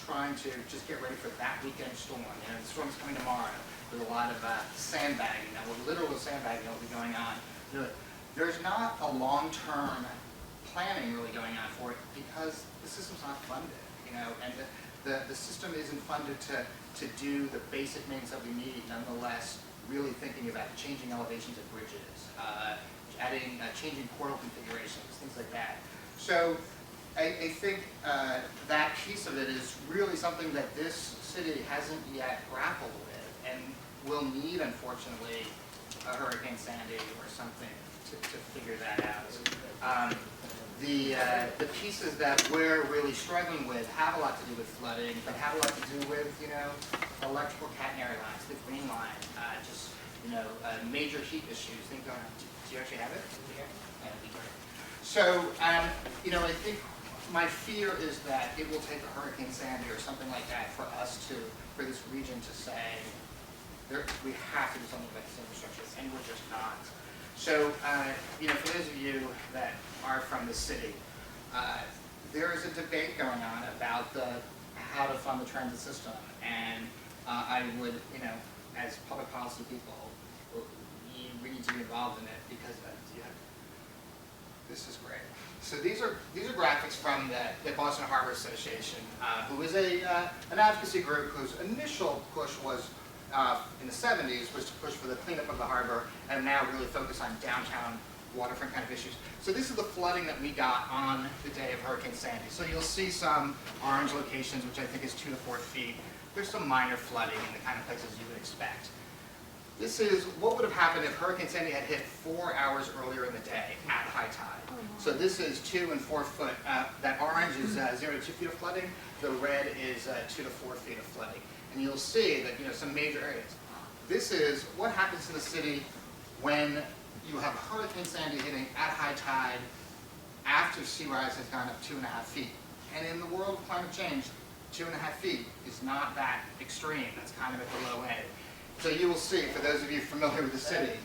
trying to just get ready for that weekend storm. The storm's coming tomorrow. There's a lot of sandbagging. Literal sandbagging will be going on. There's not a long-term planning really going on for it because the system's not funded, and the system isn't funded to do the basic maintenance that we need. Nonetheless, really thinking about changing elevations of bridges, changing portal configurations, things like that. So I think that piece of it is really something that this city hasn't yet grappled with and will need, unfortunately, a Hurricane Sandy or something to figure that out. The pieces that we're really struggling with have a lot to do with flooding, but have a lot to do with, electrical catenary lines, the Green Line, major heat issues, things going on. Do you actually have it? Yeah. That'd be great. So, I think my fear is that it will take a Hurricane Sandy or something like that for this region to say, we have to do something about this infrastructure, and we're just not. So, for those of you that are from the city, there is a debate going on about how to fund the transit system, and I would, as public policy people, we need to be involved in it because this is great. So these are graphics from the Boston Harbor Association, who is an advocacy group whose initial push was in the 70s was to push for the cleanup of the harbor, and now really focus on downtown waterfront kind of issues. So this is the flooding that we got on the day of Hurricane Sandy. So you'll see some orange locations, which I think is 2 to 4 feet. There's some minor flooding in the kind of places you would expect. This is what would have happened if Hurricane Sandy had hit 4 hours earlier in the day at high tide. So this is 2 and 4 foot. That orange is 0 to 2 feet of flooding. The red is 2 to 4 feet of flooding. And you'll see that some major areas. This is what happens in the city when you have Hurricane Sandy hitting at high tide after sea rise has gone up 2.5 feet. And in the world of climate change, 2.5 feet is not that extreme. That's kind of at the low end. So you will see, for those of you familiar with the city,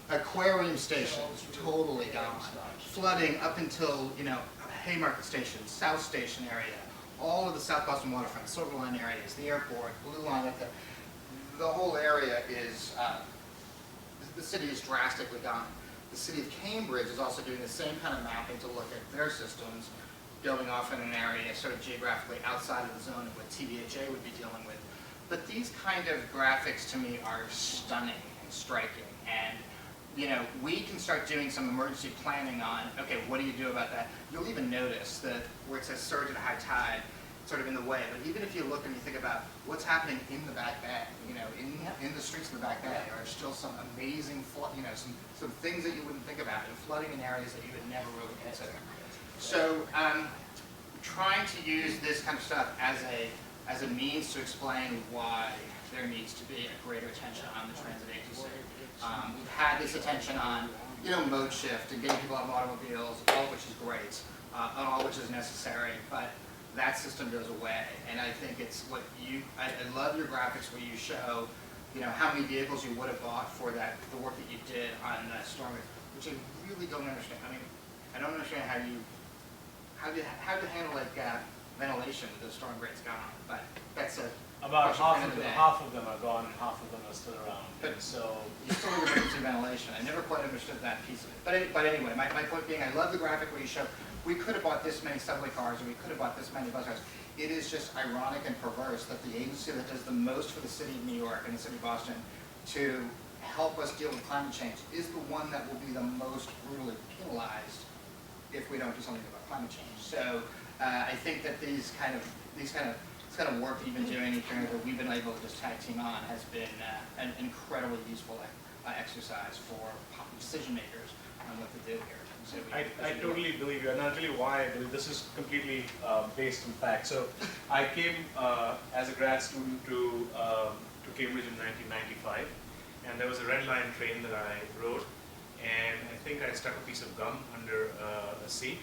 Aquarium Station totally gone. Flooding up until, Haymarket Station, South Station area, all of the South Boston waterfront, Silver Line areas, the airport, Blue Line up there. the whole area is, the city is drastically gone. The city of Cambridge is also doing the same kind of mapping to look at their systems, going off in an area sort of geographically outside of the zone of what TVHA would be dealing with. But these kind of graphics to me are stunning and striking. And you know, we can start doing some emergency planning on, okay, what do you do about that? You'll even notice that where it says surge at high tide, sort of in the way. But even if you look and you think about what's happening in the Back Bay, you know, in the streets of the Back Bay are still some amazing, you know, some things that you wouldn't think about, and flooding in areas that you would never really consider. So trying to use this kind of stuff as a means to explain why there needs to be a greater attention on the transit agency. We've had this attention on, you know, mode shift and getting people out of automobiles, all of which is great, and all which is necessary, but that system goes away. And I think it's what I love your graphics where you show, you know, how many vehicles you would have bought for the work that you did on storm, which I really don't understand. I mean, I don't understand how to handle like ventilation with those storm grates gone, but that's a
About half
question for another day.
half of them are gone and half of them are still around.
But
So
you still need emergency ventilation. I never quite understood that piece of it. But anyway, my point being, I love the graphic where you show, we could have bought this many subway cars, or we could have bought this many bus cars. It is just ironic and perverse that the agency that does the most for the city of New York and the city of Boston to help us deal with climate change is the one that will be the most brutally penalized if we don't do something about climate change. So I think that this kind of work that you've been doing, that we've been able to just tag team on, has been an incredibly useful exercise for decision makers on what to do here. So
I totally believe you, and I'll tell you why I believe this is completely based on fact. So I came as a grad student to Cambridge in 1995, and there was a red line train that I rode, and I think I stuck a piece of gum under a seat.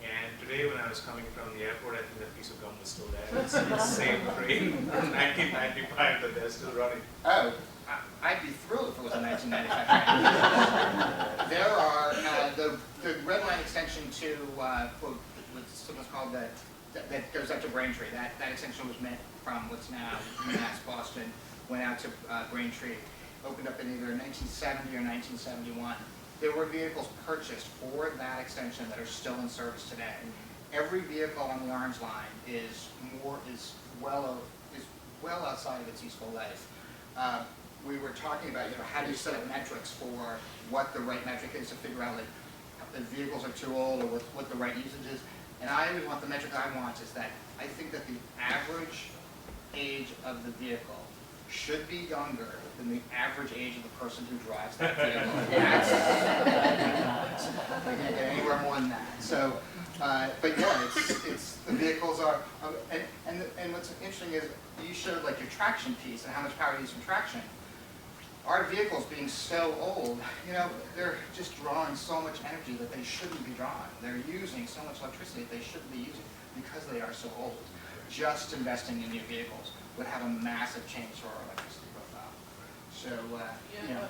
And today when I was coming from the airport, I think that piece of gum was still there. It's the same train from 1995 that they're still running.
Oh, I'd be thrilled if it was a 1995 train. There are the red line extension to what's called that goes up to Braintree. That extension was meant from what's now Mass Boston, went out to Braintree, opened up in either 1970 or 1971. There were vehicles purchased for that extension that are still in service today. Every vehicle on the Orange Line is well outside of its useful life. We were talking about, you know, how do you set up metrics for what the right metric is to figure out, like, if vehicles are too old or what the right usage is. And I always want, the metric I want is that I think that the average age of the vehicle should be younger than the average age of the person who drives that vehicle. That's, we can't get anywhere more than that. So, but yeah, it's the vehicles are, and what's interesting is you showed like your traction piece and how much power you use from traction. Our vehicles being so old, you know, they're just drawing so much energy that they shouldn't be drawing. They're using so much electricity that they shouldn't be using because they are so old. Just investing in new vehicles would have a massive change to our electricity profile. So, you know.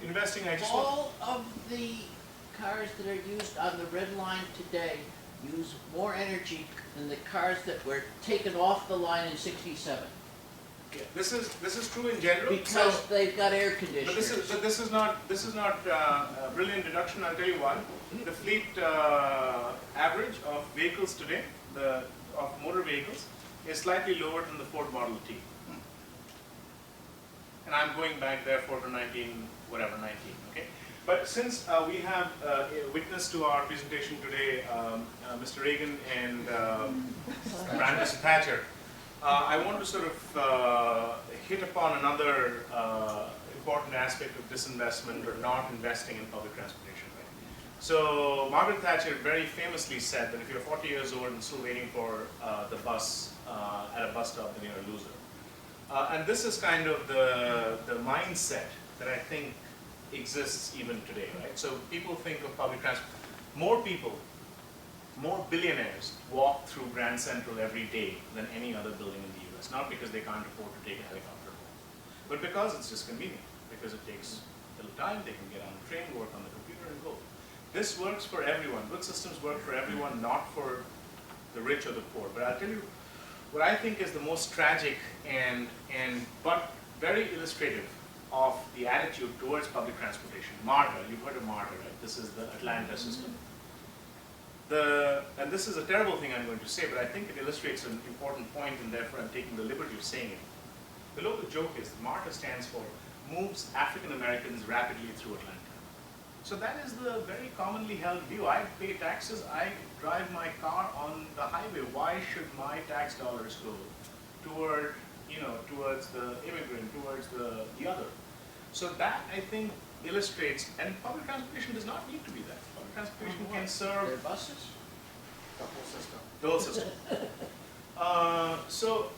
Investing, I just want...
All of the cars that are used on the red line today use more energy than the cars that were taken off the line in '67.
Yeah, this is true in general.
Because they've got air conditioners.
But this is not a brilliant deduction. I'll tell you why. The fleet average of vehicles today, of motor vehicles, is slightly lower than the Ford Model T. And I'm going back therefore to 19. Okay. But since we have witness to our presentation today, Mr. Reagan and Brennan Thatcher. I want to sort of hit upon another important aspect of disinvestment or not investing in public transportation. Right? So Margaret Thatcher very famously said that if you're 40 years old and still waiting for the bus at a bus stop, then you're a loser. And this is kind of the mindset that I think exists even today. Right? So people think of public transport. More billionaires walk through Grand Central every day than any other building in the US, not because they can't afford to take a helicopter home, but because it's just convenient, because it takes a little time, they can get on the train, work on the computer, and go. This works for everyone. Good systems work for everyone, not for the rich or the poor. But I'll tell you, what I think is the most tragic but very illustrative of the attitude towards public transportation. MARTA, you've heard of MARTA, right? This is the Atlanta system. And this is a terrible thing I'm going to say, but I think it illustrates an important point, and therefore I'm taking the liberty of saying it. The local joke is MARTA stands for Moves African Americans Rapidly Through Atlanta. So that is the very commonly held view. I pay taxes, I drive my car on the highway. Why should my tax dollars go toward, towards the immigrant, towards the other? So that, I think, illustrates, and public transportation does not need to be that. Public transportation can serve
Their buses?
The whole system.
the whole system. So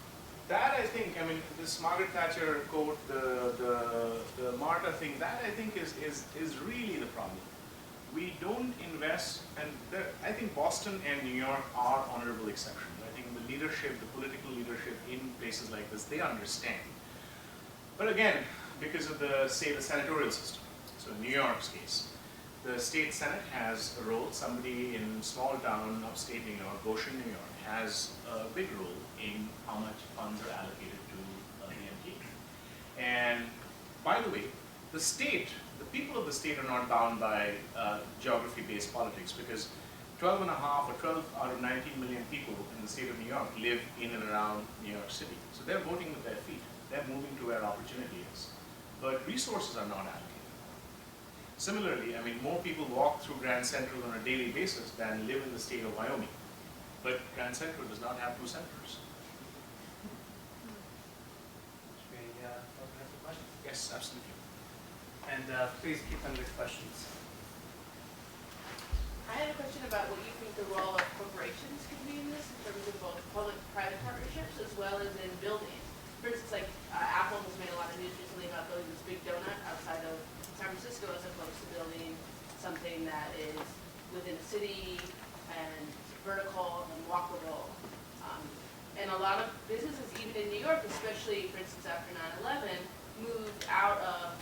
that, I think, I mean, this Margaret Thatcher quote, the MARTA thing, that I think is really the problem. We don't invest, and I think Boston and New York are honorable exceptions. I think the leadership, the political leadership in places like this, they understand. But again, because of the senatorial system, so in New York's case, the state senate has a role. Somebody in small town, upstate New York, Goshen, New York, has a big role in how much funds are allocated to the MTA. And by the way, the people of the state are not bound by geography-based politics, because 12 and a half or 12 out of 19 million people in the state of New York live in and around New York City. So they're voting with their feet. They're moving to where opportunity is. But resources are not allocated. Similarly, I mean, more people walk through Grand Central on a daily basis than live in the state of Wyoming. But Grand Central does not have two centers.
Should we open up the questions?
Yes, absolutely.
And please keep them with questions.
I had a question about what you think the role of corporations could be in this, in terms of both public-private partnerships as well as in buildings. For instance, like Apple has made a lot of news recently about building this big donut outside of San Francisco, as opposed to building something that is within a city and vertical and walkable. And a lot of businesses, even in New York, especially, for instance, after 9/11, moved out of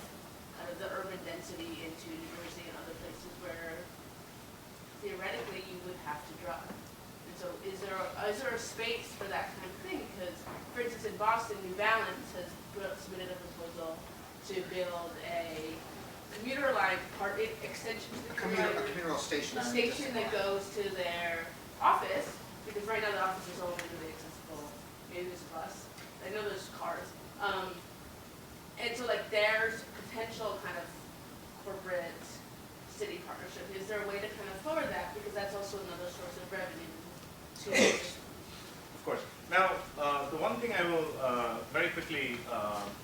kind of the urban density into New Jersey and other places where theoretically you would have to drive. And so is there a space for that kind of thing? Because, for instance, in Boston, New Balance has submitted a proposal to build a commuter line extension to the
commuter station.
a station that goes to their office, because right now the office is only really accessible. Maybe there's a bus. I know there's cars. And so like there's potential kind of corporate city partnership. Is there a way to kind of forward that? Because that's also another source of revenue to
Of course. Now, the one thing I will very quickly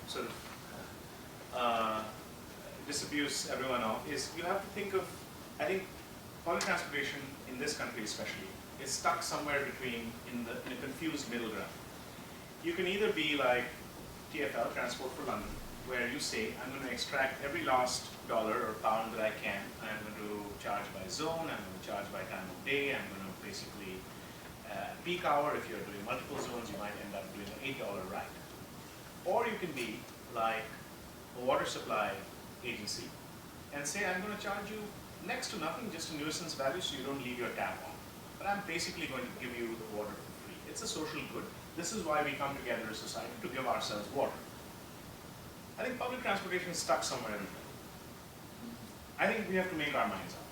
sort of disabuse everyone of is you have to think of, I think, public transportation in this country especially is stuck somewhere between in a confused middle ground. You can either be like TfL, Transport for London, where you say, I'm going to extract every last dollar or pound that I can. I'm going to charge by zone, I'm going to charge by time of day, I'm going to basically peak hour. If you're doing multiple zones, you might end up doing an $8 ride. Or you can be like a water supply agency and say, I'm going to charge you next to nothing, just a nuisance value, so you don't leave your tap on. But I'm basically going to give you the water for free. It's a social good. This is why we come together as a society, to give ourselves water. I think public transportation is stuck somewhere in there. I think we have to make our minds up.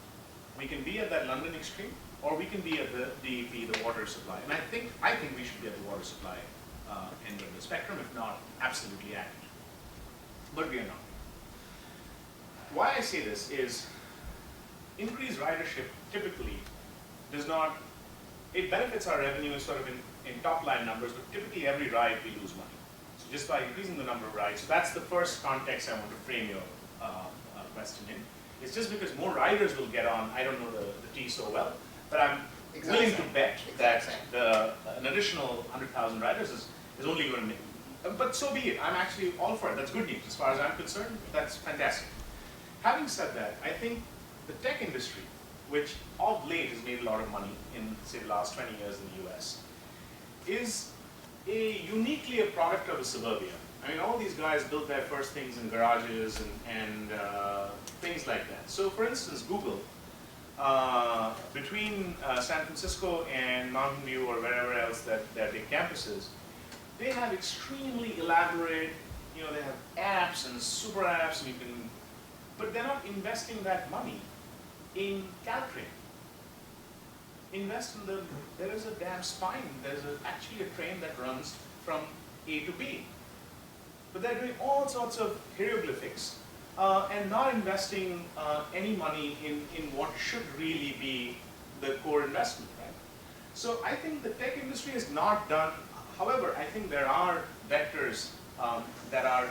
We can be at that London extreme, or we can be at the DEP, the water supply. And I think we should be at the water supply end of the spectrum, if not absolutely at it. But we are not. Why I say this is increased ridership typically does not, it benefits our revenue sort of in top line numbers, but typically every ride we lose money. So just by increasing the number of rides, so that's the first context I want to frame your question in. It's just because more riders will get on, I don't know the T so well, but I'm willing to bet that an additional 100,000 riders is only going to make, but so be it. I'm actually all for it. That's good news. As far as I'm concerned, that's fantastic. Having said that, I think the tech industry, which of late has made a lot of money in, say, the last 20 years in the US, is uniquely a product of a suburbia. I mean, all these guys built their first things in garages and things like that. So, for instance, Google, between San Francisco and Mountain View or wherever else that their big campus is, they have extremely elaborate you know, they have apps and super apps, and you can, but they're not investing that money in Caltrain. Invest in the, there is a damn spine, there's actually a train that runs from A to B. But they're doing all sorts of hieroglyphics and not investing any money in what should really be the core investment, right? So I think the tech industry is not done. However, I think there are vectors that are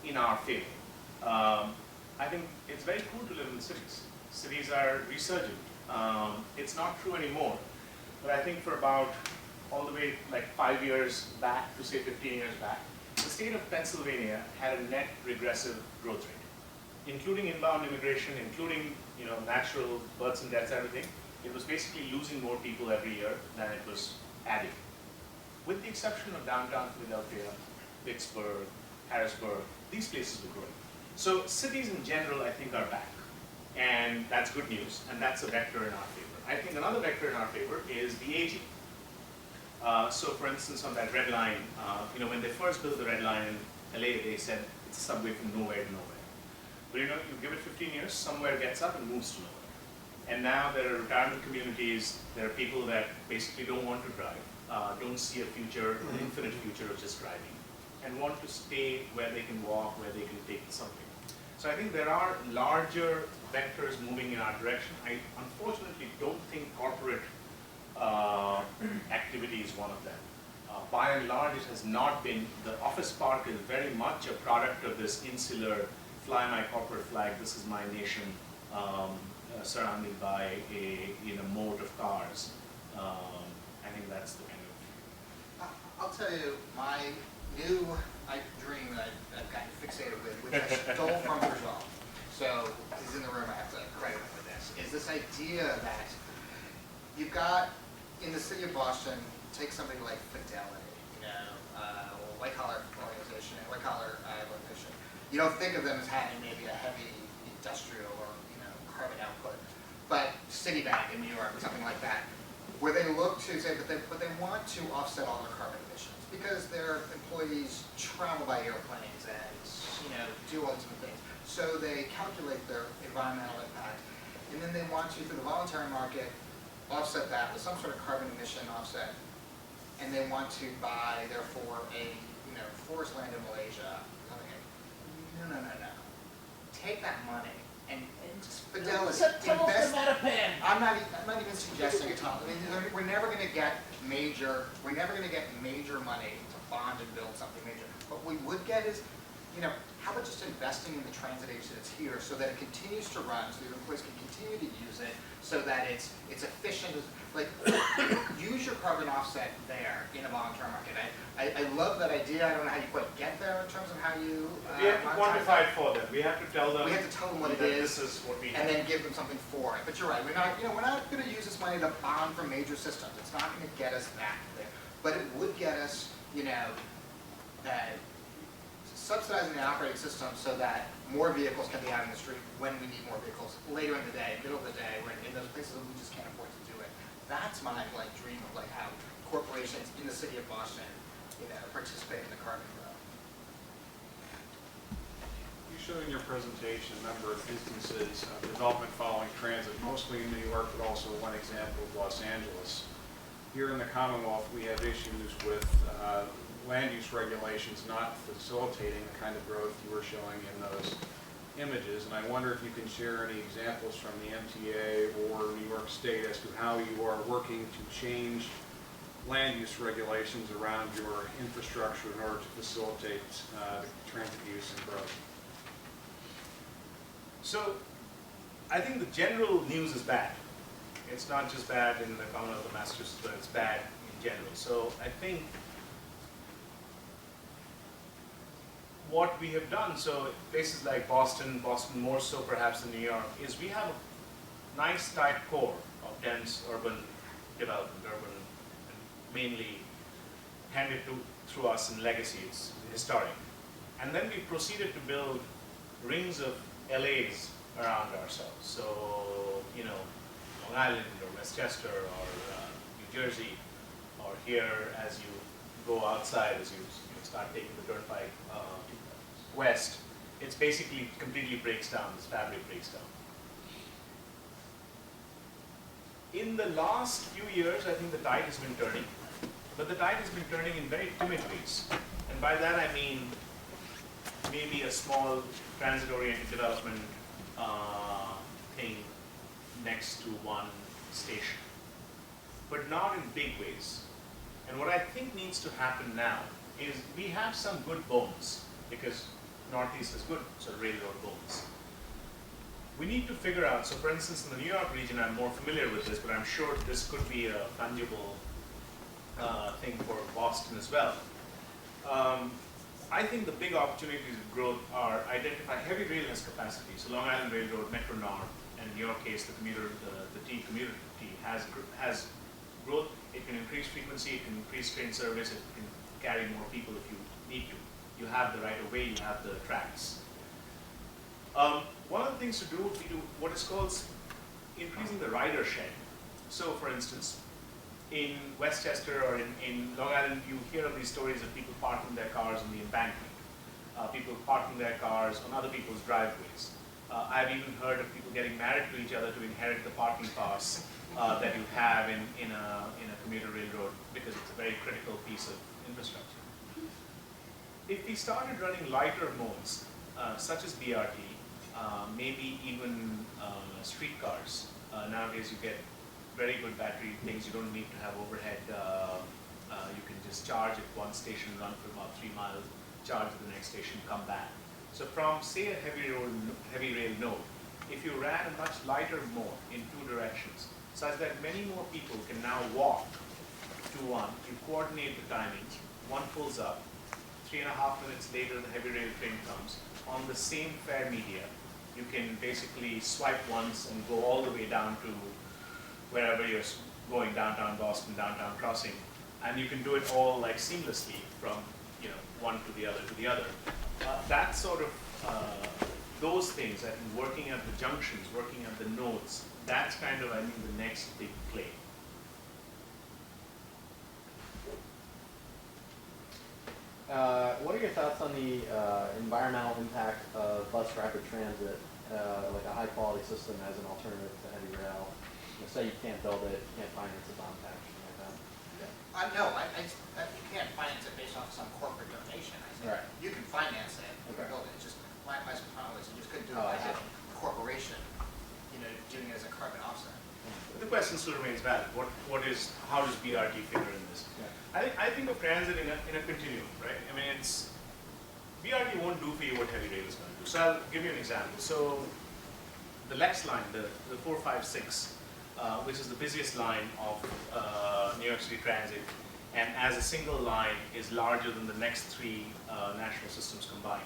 in our favor. I think it's very cool to live in cities. Cities are resurgent. It's not true anymore, but I think for about all the way like 5 years back to say 15 years back, the state of Pennsylvania had a net regressive growth rate, including inbound immigration, including natural births and deaths, everything. It was basically losing more people every year than it was adding, with the exception of downtown Philadelphia, Pittsburgh, Harrisburg. These places were growing. So cities in general, I think, are back. And that's good news, and that's a vector in our favor. I think another vector in our favor is the aging. So for instance, on that red line, when they first built the red line in LA, they said it's a subway from nowhere to nowhere. But you give it 15 years, somewhere gets up and moves to nowhere. And now there are retirement communities, there are people that basically don't want to drive, don't see a future, an infinite future of just driving, and want to stay where they can walk, where they can take something. So I think there are larger vectors moving in our direction. I unfortunately don't think corporate activity is one of them. By and large, it has not been. The office park is very much a product of this insular, fly my corporate flag, this is my nation, surrounded by a moat of cars. I think that's the kind of...
I'll tell you, my new dream that I've gotten fixated with, which I stole from Projjal, so he's in the room, I have to credit him with this, is this idea that you've got, in the city of Boston, take somebody like Fidelity, white-collar organization, white-collar location. You don't think of them as having maybe a heavy industrial or carbon output, but Citibank in New York or something like that, where they look to say, but they want to offset all their carbon emissions because their employees travel by airplanes and do all these different things. So they calculate their environmental impact, and then they want to, through the voluntary market, offset that with some sort of carbon emission offset, and they want to buy, therefore, a forest land in Malaysia. No. Take that money and just Fidelity. Invest. I'm not even suggesting it, Tom. I mean, we're never going to get major money to bond and build something major. What we would get is, how about just investing in the transit age that's here so that it continues to run, so your employees can continue to use it, so that it's efficient. Like, use your carbon offset there in a voluntary market. I love that idea. I don't know how you quite get there in terms of how you.
We have to quantify it for them. We have to tell them.
We have to tell them what it is.
This is what we
and then give them something for it. But you're right. We're not going to use this money to bond for major systems. It's not going to get us that there. But it would get us, subsidizing the operating system so that more vehicles can be out in the street when we need more vehicles later in the day, middle of the day, when in those places we just can't afford to do it. That's my dream of how corporations in the city of Boston, participate in the carbon growth.
You showed in your presentation a number of instances of development following transit, mostly in New York, but also one example of Los Angeles. Here in the Commonwealth, we have issues with land use regulations not facilitating the kind of growth you were showing in those images. And I wonder if you can share any examples from the MTA or New York State as to how you are working to change land use regulations around your infrastructure in order to facilitate the transit use and growth.
So I think the general news is bad. It's not just bad in the Commonwealth of Massachusetts, but it's bad in general. So I think what we have done, so places like Boston more so perhaps than New York, is we have a nice tight core of dense urban development, and mainly handed through us in legacy, it's historic. And then we proceeded to build rings of LAs around ourselves. So, Long Island or Westchester or New Jersey, or here as you go outside, as you start taking the turnpike. west, it's basically completely breaks down, this fabric breaks down. In the last few years, I think the tide has been turning, but the tide has been turning in very timid ways. And by that I mean maybe a small transit-oriented development thing next to one station, but not in big ways. And what I think needs to happen now is we have some good bones, because Northeast is good, so railroad bones. We need to figure out, so for instance in the New York region I'm more familiar with this, but I'm sure this could be a fungible thing for Boston as well. I think the big opportunities of growth are identify heavy rail has capacity. So Long Island Railroad, Metro North, and in your case the commuter, the T commuter T has growth. It can increase frequency, it can increase train service, it can carry more people if you need to. You have the right of way, you have the tracks. One of the things to do would be to what is called increasing the ridership. So for instance, in Westchester or in Long Island, you hear of these stories of people parking their cars on the embankment, people parking their cars on other people's driveways. I've even heard of people getting married to each other to inherit the parking pass that you have in a commuter railroad, because it's a very critical piece of infrastructure. If we started running lighter modes, such as BRT, maybe even streetcars, nowadays you get very good battery things. You don't need to have overhead. You can just charge at one station, run for about 3 miles, charge at the next station, come back. So from, say, a heavy rail node, if you ran a much lighter mode in 2 directions, such that many more people can now walk to one, you coordinate the timings, one pulls up, 3.5 minutes later the heavy rail train comes, on the same fare media, you can basically swipe once and go all the way down to wherever you're going, downtown Boston, downtown Crossing, and you can do it all like seamlessly from one to the other. That sort of those things, I think, working at the junctions, working at the nodes, that's kind of, I think, the next big play.
What are your thoughts on the environmental impact of bus rapid transit, like a high-quality system as an alternative to heavy rail? Say you can't build it, you can't finance it on patch, something like that.
No, you can't finance it based off some corporate donation. I think you can finance it, you can build it. It's just my problem is you just couldn't do it as a corporation, doing it as a carbon offset.
The question still remains valid. How does BRT figure in this? Yeah. I think of transit in a continuum, right? I mean, BRT won't do for you what heavy rail is going to do. So I'll give you an example. So the Lex line, the 456, which is the busiest line of New York City Transit, and as a single line is larger than the next 3 national systems combined.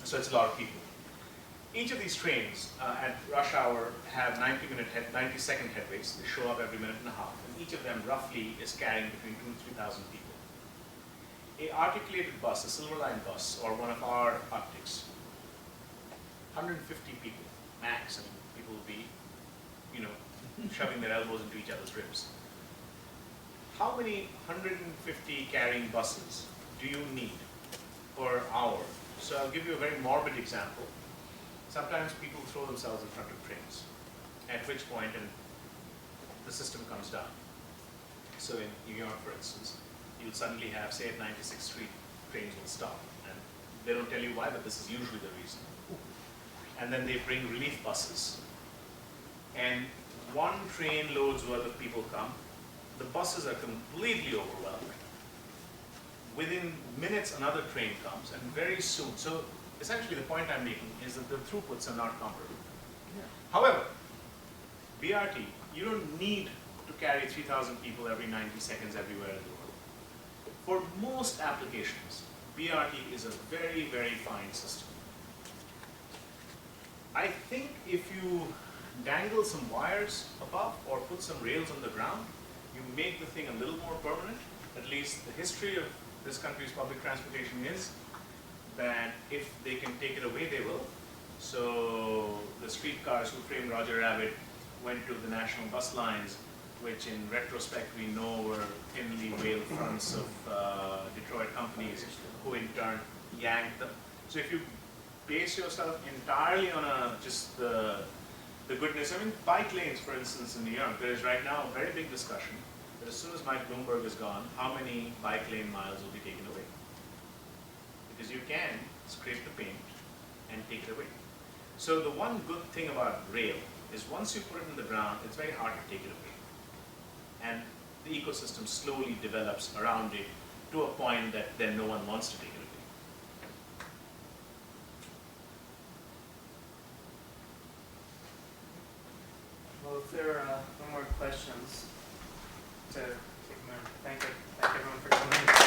So it's a lot of people. Each of these trains at rush hour have 90-second headways. They show up every minute and a half, and each of them roughly is carrying between 2,000 and 3,000 people. A articulated bus, a Silver Line bus, or one of our Arctics, 150 people max. I mean, people will be, shoving their elbows into each other's ribs. How many 150 carrying buses do you need per hour? So I'll give you a very morbid example. Sometimes people throw themselves in front of trains, at which point the system comes down. So in New York, for instance, you'll suddenly have, say, at 96th Street, trains will stop. And they don't tell you why, but this is usually the reason. And then they bring relief buses. And 1 train load's worth of people come. The buses are completely overwhelmed. Within minutes, another train comes, and very soon. So essentially, the point I'm making is that the throughputs are not comparable. Yeah. However, BRT, you don't need to carry 3,000 people every 90 seconds everywhere in the world. For most applications, BRT is a very, very fine system. I think if you dangle some wires above or put some rails on the ground, you make the thing a little more permanent. At least the history of this country's public transportation is that if they can take it away, they will. So the streetcars who framed Roger Rabbit went to the national bus lines, which in retrospect we know were thinly veiled fronts of Detroit companies, who in turn yank them. So if you base yourself entirely on just the goodness, I mean, bike lanes, for instance, in New York, there is right now a very big discussion that as soon as Mike Bloomberg is gone, how many bike lane miles will be taken away? Because you can scrape the paint and take it away. So the one good thing about rail is once you put it in the ground, it's very hard to take it away. And the ecosystem slowly develops around it to a point that then no one wants to take it away.
Well, if there are no more questions, to take a moment, thank everyone for coming.